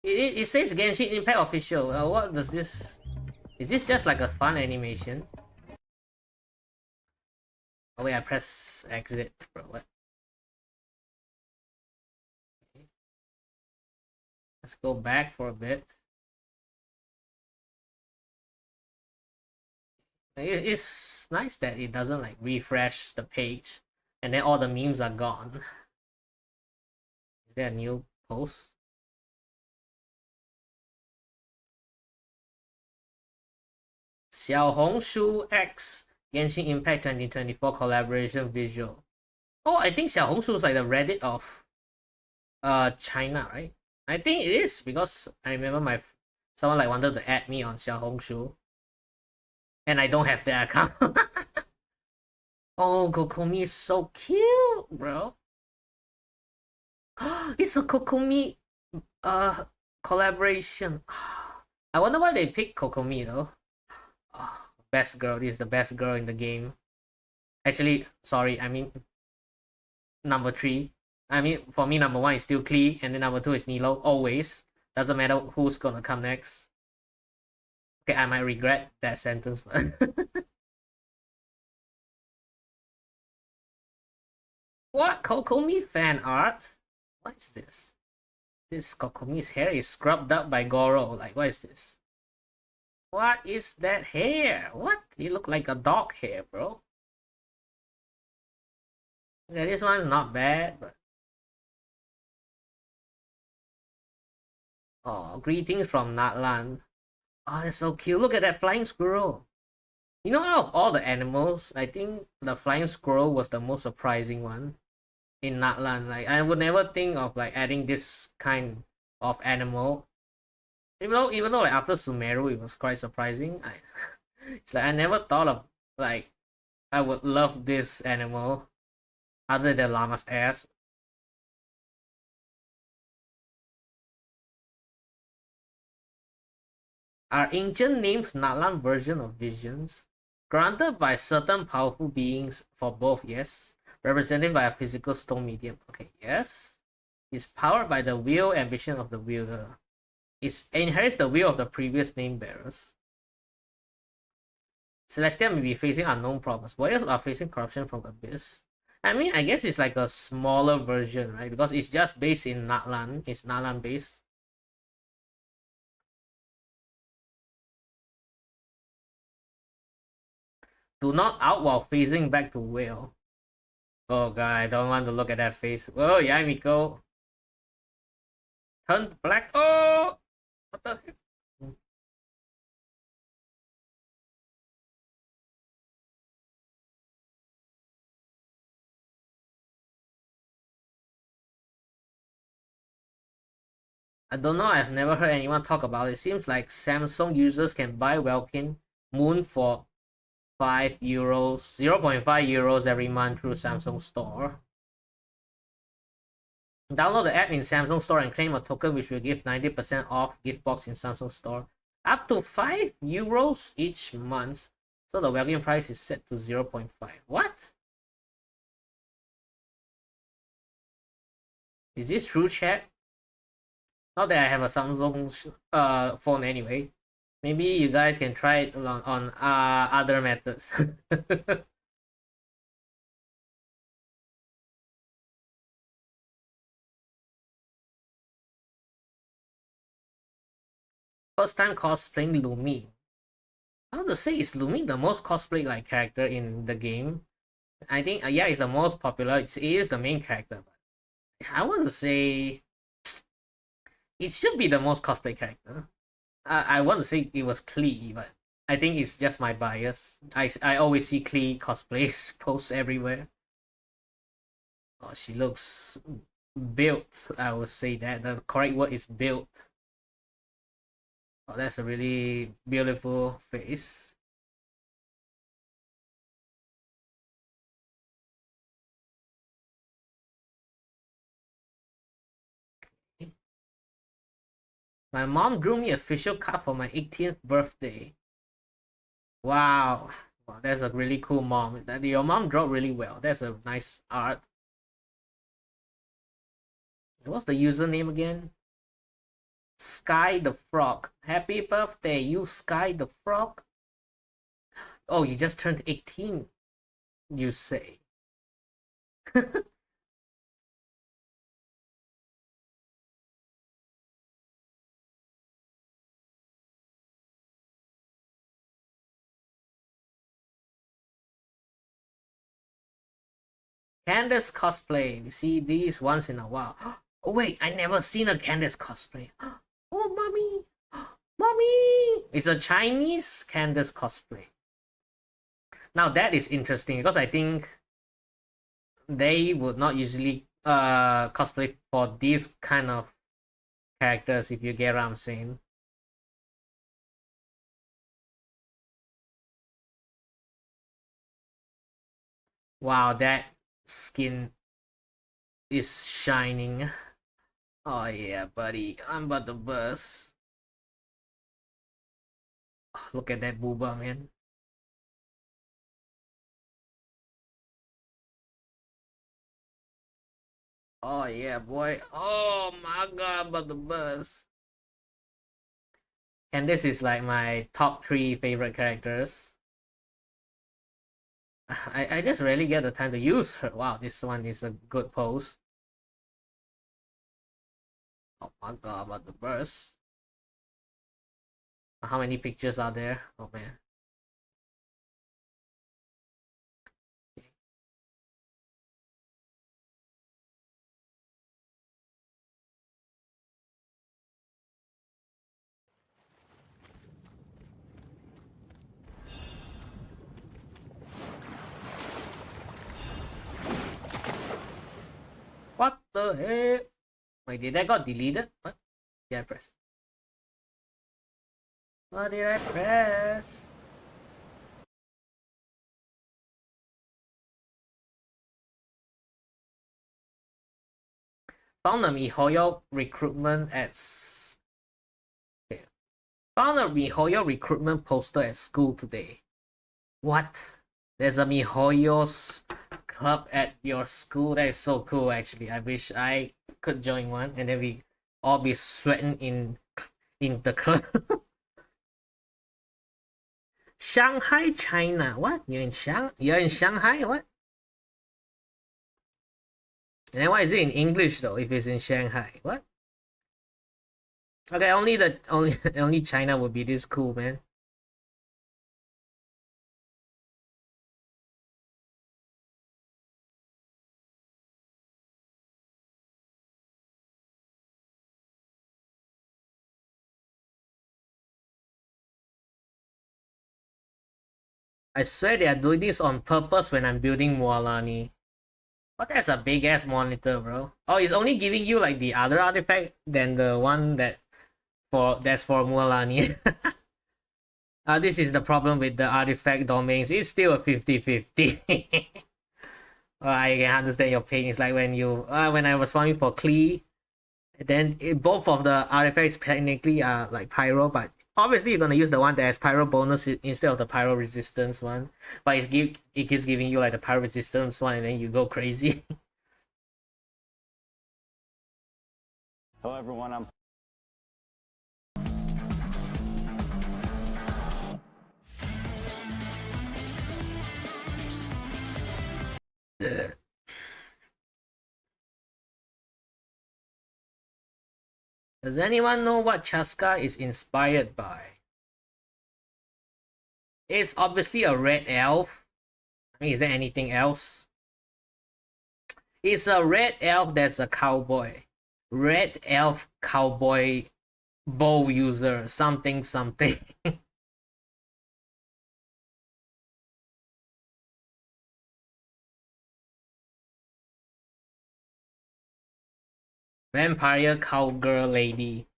It says Genshin Impact official. What does this... Is this just like a fun animation? Oh wait, I press exit, bro, what? Okay. Let's go back for a bit. It's nice that it doesn't like refresh the page and then all the memes are gone. Is there a new post? Xiaohongshu X Genshin Impact 2024 collaboration visual. Oh, I think Xiaohongshu is like the Reddit of China, right? I think it is because I remember someone like wanted to add me on Xiaohongshu. And I don't have that account. Oh, Kokomi is so cute, bro. It's a Kokomi collaboration. I wonder why they picked Kokomi though. Oh, best girl. This is the best girl in the game. Actually, sorry, I mean number 3. I mean, for me, number 1 is still Klee, and then number 2 is Nilo. Always. Doesn't matter who's gonna come next. Okay, I might regret that sentence, but... What? Kokomi fan art? What is this? This Kokomi's hair is scrubbed up by Goro. Like, what is this? What is that hair? What? You look like a dog hair, bro. Okay, this one's not bad, but... Oh, greetings from Natlan. Oh, that's so cute. Look at that flying squirrel. You know, out of all the animals, I think the flying squirrel was the most surprising one in Natlan. Like, I would never think of like adding this kind of animal. Even though like after Sumeru it was quite surprising. It's like I never thought of like I would love this animal, other than llama's ass. Are ancient names Natlan version of visions? Granted by certain powerful beings for both, yes. Represented by a physical stone medium. Okay, yes. Is powered by the will ambition of the wielder. It inherits the will of the previous name bearers. Celestia may be facing unknown problems. Warriors are facing corruption from Abyss. I mean, I guess it's like a smaller version, right? Because it's just based in Natlan. It's Natlan based. Do not out while facing back to whale. Oh god, I don't want to look at that face. Oh yeah, Miko. Turn black. Oh! What the heck? I don't know, I've never heard anyone talk about it. It seems like Samsung users can buy Welkin Moon for €5, 0.5 euros every month through Samsung Store. Download the app in Samsung Store and claim a token which will give 90% off gift box in Samsung Store. Up to €5 each month. So the Welkin price is set to 0.5. What? Is this true, chat? Not that I have a Samsung phone anyway. Maybe you guys can try it on other methods. First time cosplaying Lumi. I want to say, is Lumi the most cosplay like character in the game? I think yeah, it's the most popular. It is the main character, but I want to say it should be the most cosplay character. I want to say it was Klee, but I think it's just my bias. I always see Klee cosplays posts everywhere. Oh, she looks built. I would say that the correct word is built. Oh, that's a really beautiful face. My mom drew me a official card for my 18th birthday. Wow. Wow, that's a really cool mom. Your mom drew really well. That's a nice art. What's the username again? Sky the Frog. Happy birthday, you Sky the Frog. Oh, you just turned 18, you say. Candace cosplay. We see these once in a while. Oh wait, I never seen a Candace cosplay. Oh mommy, mommy! It's a Chinese Candace cosplay. Now that is interesting because I think they would not usually cosplay for these kind of characters, if you get what I'm saying. Wow, that skin is shining. Oh yeah, buddy, I'm about to burst. Oh, look at that booba, man. Oh yeah, boy. Oh my god, I'm about to burst. And this is like my top 3 favorite characters. I just rarely get the time to use her. Wow, this one is a good pose. Oh my god, I'm about to burst. How many pictures are there? Oh man. What the heck? Wait, did that got deleted? What did I press? What did I press? Found a MiHoYo recruitment Found a MiHoYo recruitment poster at school today. What? There's a MiHoYo's club at your school? That is so cool, actually. I wish I could join one, and then we all be sweating in the club. Shanghai, China. What? You're in Shanghai? What? And then why is it in English though? If it's in Shanghai, what? Okay, only China would be this cool, man. I swear they are doing this on purpose when I'm building Mualani. What? That's a big ass monitor, bro. Oh, it's only giving you like the other artifact than the one that's for Mualani. This is the problem with the artifact domains. It's still a 50-50. I can understand your pain. It's like when I was farming for Klee, then both of the artifacts technically are like pyro, but obviously you're gonna use the one that has pyro bonus instead of the pyro resistance one. But it keeps giving you like the pyro resistance one, and then you go crazy. Hello everyone, I'm Does anyone know what Chaska is inspired by? It's obviously a red elf. I mean, is there anything else? It's a red elf that's a cowboy. Red elf cowboy bow user. Something. Vampire cowgirl lady.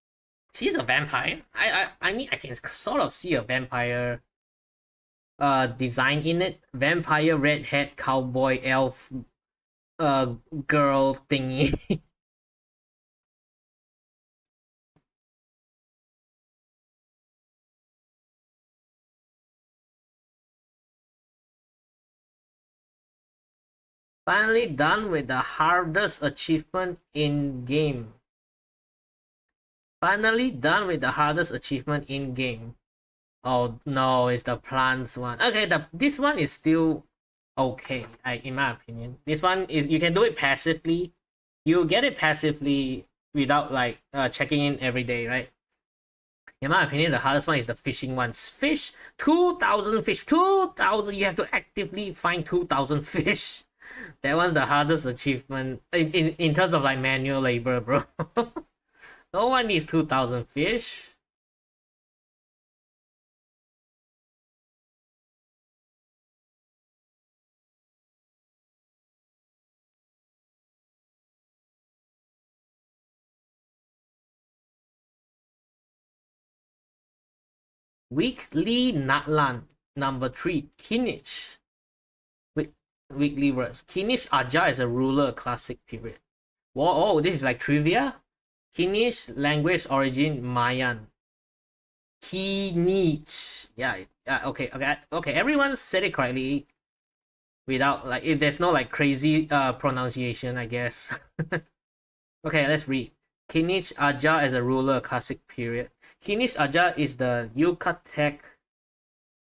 She's a vampire. I mean I can sort of see a vampire design in it. Vampire redhead cowboy elf girl thingy. Finally done with the hardest achievement in game. Finally done with the hardest achievement in game. Oh no, it's the plants one. Okay, this one is still okay, in my opinion. This one is, you can do it passively. You get it passively without like checking in every day, right? In my opinion, the hardest one is the fishing ones. Fish 2,000 fish. 2,000. You have to actively find 2,000 fish. That one's the hardest achievement in terms of like manual labor, bro. No one needs 2,000 fish. Weekly Natlan number 3 Kinich. Weekly words. Kinish Aja is a ruler classic period. Whoa, oh, this is like trivia. Kinish language origin Mayan. Kinich. Yeah, okay. Everyone said it correctly. Without like, there's no like crazy pronunciation, I guess. Okay, let's read. Kinish Aja is a ruler classic period. Kinish Aja is the Yucatec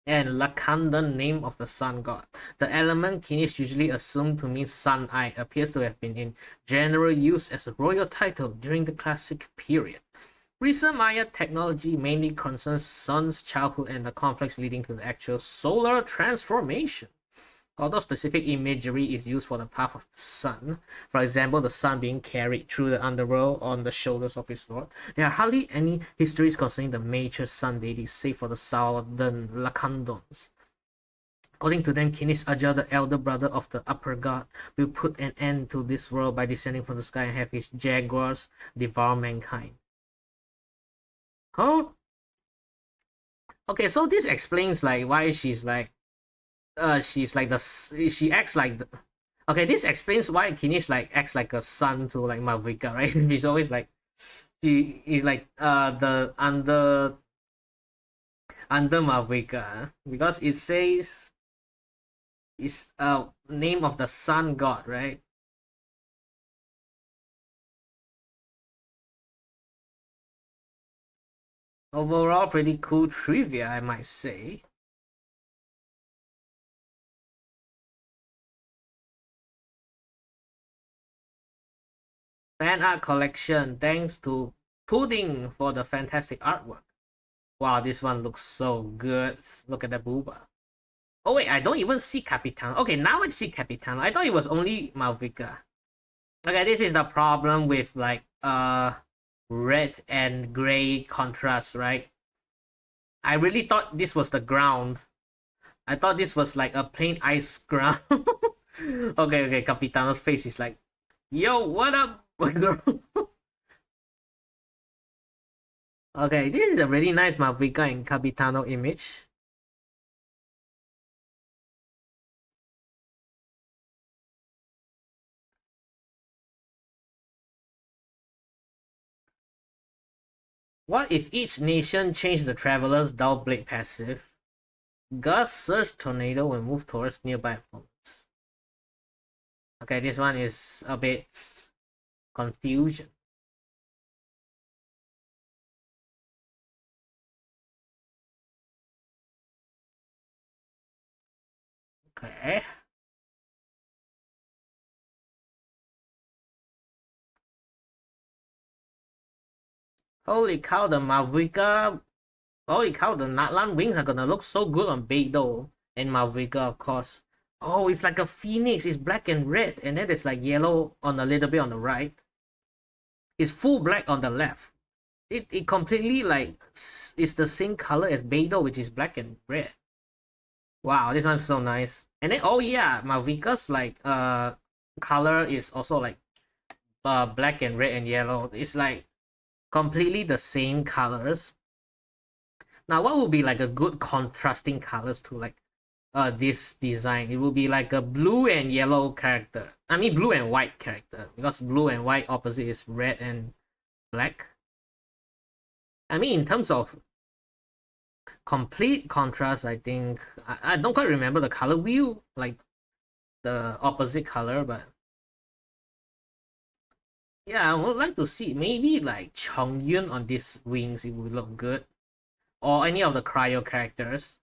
and Lakandan name of the sun god. The element Kinish, usually assumed to mean sun-eye, appears to have been in general use as a royal title during the classic period. Recent Maya technology mainly concerns sun's childhood and the conflicts leading to the actual solar transformation. Although specific imagery is used for the path of the sun, for example, the sun being carried through the underworld on the shoulders of his lord, there are hardly any histories concerning the major sun deities, save for the southern Lakandons. According to them, Kinish Aja, the elder brother of the upper god, will put an end to this world by descending from the sky and have his jaguars devour mankind. Huh? Okay, so this explains like why she's like she acts like Okay, this explains why Kinish like acts like a son to like Mavuika, right? He's always like she is like the under Mavuika because it says it's name of the sun god, right? Overall, pretty cool trivia, I might say. Fan art collection, thanks to Pudding for the fantastic artwork. Wow, this one looks so good. Look at the booba. Oh wait, I don't even see Capitan. Okay, now I see Capitan. I thought it was only Malvika. Okay, this is the problem with like red and gray contrast, right? I really thought this was the ground. I thought this was like a plain ice ground. Okay, Capitano's face is like, yo, what up, girl? Okay, this is a really nice Malvika and Capitano image. What if each nation changed the Traveler's Dull Blade passive? Gust, Surge, Tornado will move towards nearby opponents. Okay, this one is a bit confusion. Okay. Holy cow, the Mavuika. Holy cow, the Natlan wings are gonna look so good on Beidou and Mavuika, of course. Oh, it's like a phoenix. It's black and red, and then there's like yellow on a little bit on the right. It's full black on the left. It completely like it's the same color as Beidou, which is black and red. Wow, this one's so nice. And then oh yeah, Mavuika's like color is also like black and red and yellow. It's like completely the same colors. Now, what would be like a good contrasting colors to like this design? It would be like a blue and yellow character. I mean blue and white character, because blue and white opposite is red and black. I mean in terms of complete contrast, I think I don't quite remember the color wheel, like the opposite color, but yeah, I would like to see maybe like Chongyun on these wings. It would look good, or any of the cryo characters.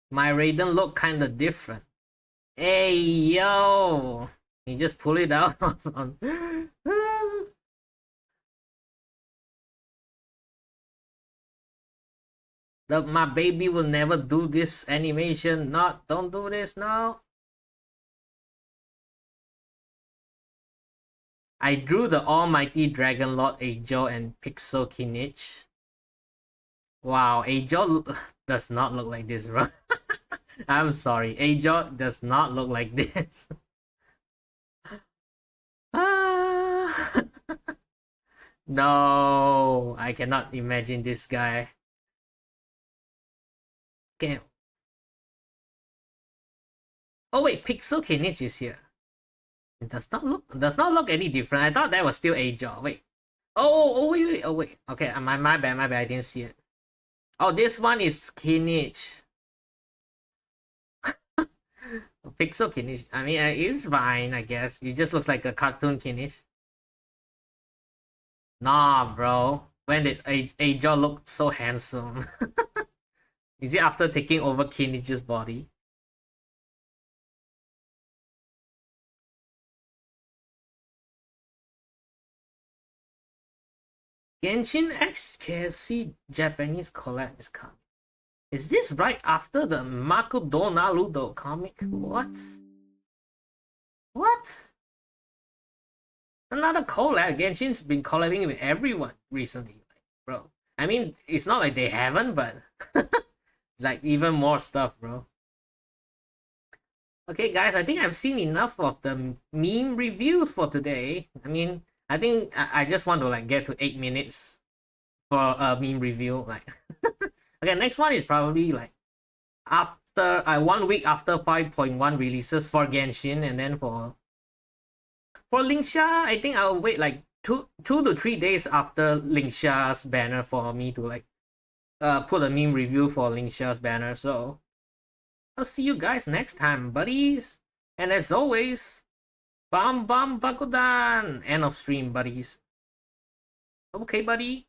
My Raiden look kinda different. Hey yo, you just pull it out on. My baby will never do this animation. Not, don't do this now. I drew the almighty Dragon Lord Ajo and Pixel Kinich. Wow, Ajo does not look like this, bro. I'm sorry, Ajo does not look like this. Ah. No, I cannot imagine this guy. Okay. Oh wait, Pixel Kinich is here. It does not look any different. I thought that was still Ajo. Wait. Oh wait. Okay, my bad, I didn't see it. Oh, this one is Kinich. Pixel Kinich. I mean, it's fine, I guess. It just looks like a cartoon Kinich. Nah, bro. When did Ajo look so handsome? Is it after taking over Kinich's body? Genshin X KFC Japanese collab is coming. Is this right after the Makudonaludo Ludo comic? What? What? Another collab? Genshin's been collabing with everyone recently, like, bro. I mean, it's not like they haven't, but like even more stuff, bro. Okay, guys, I think I've seen enough of the meme reviews for today. I mean, I think I just want to like get to 8 minutes for a meme review. Like, okay, next one is probably like after 1 week after 5.1 releases for Genshin, and then for Lingsha, I think I'll wait like two to 3 days after Lingsha's banner for me to like put a meme review for Lingsha's banner. So I'll see you guys next time, buddies. And as always, Bombakudan. End of stream, buddies. Okay, buddy.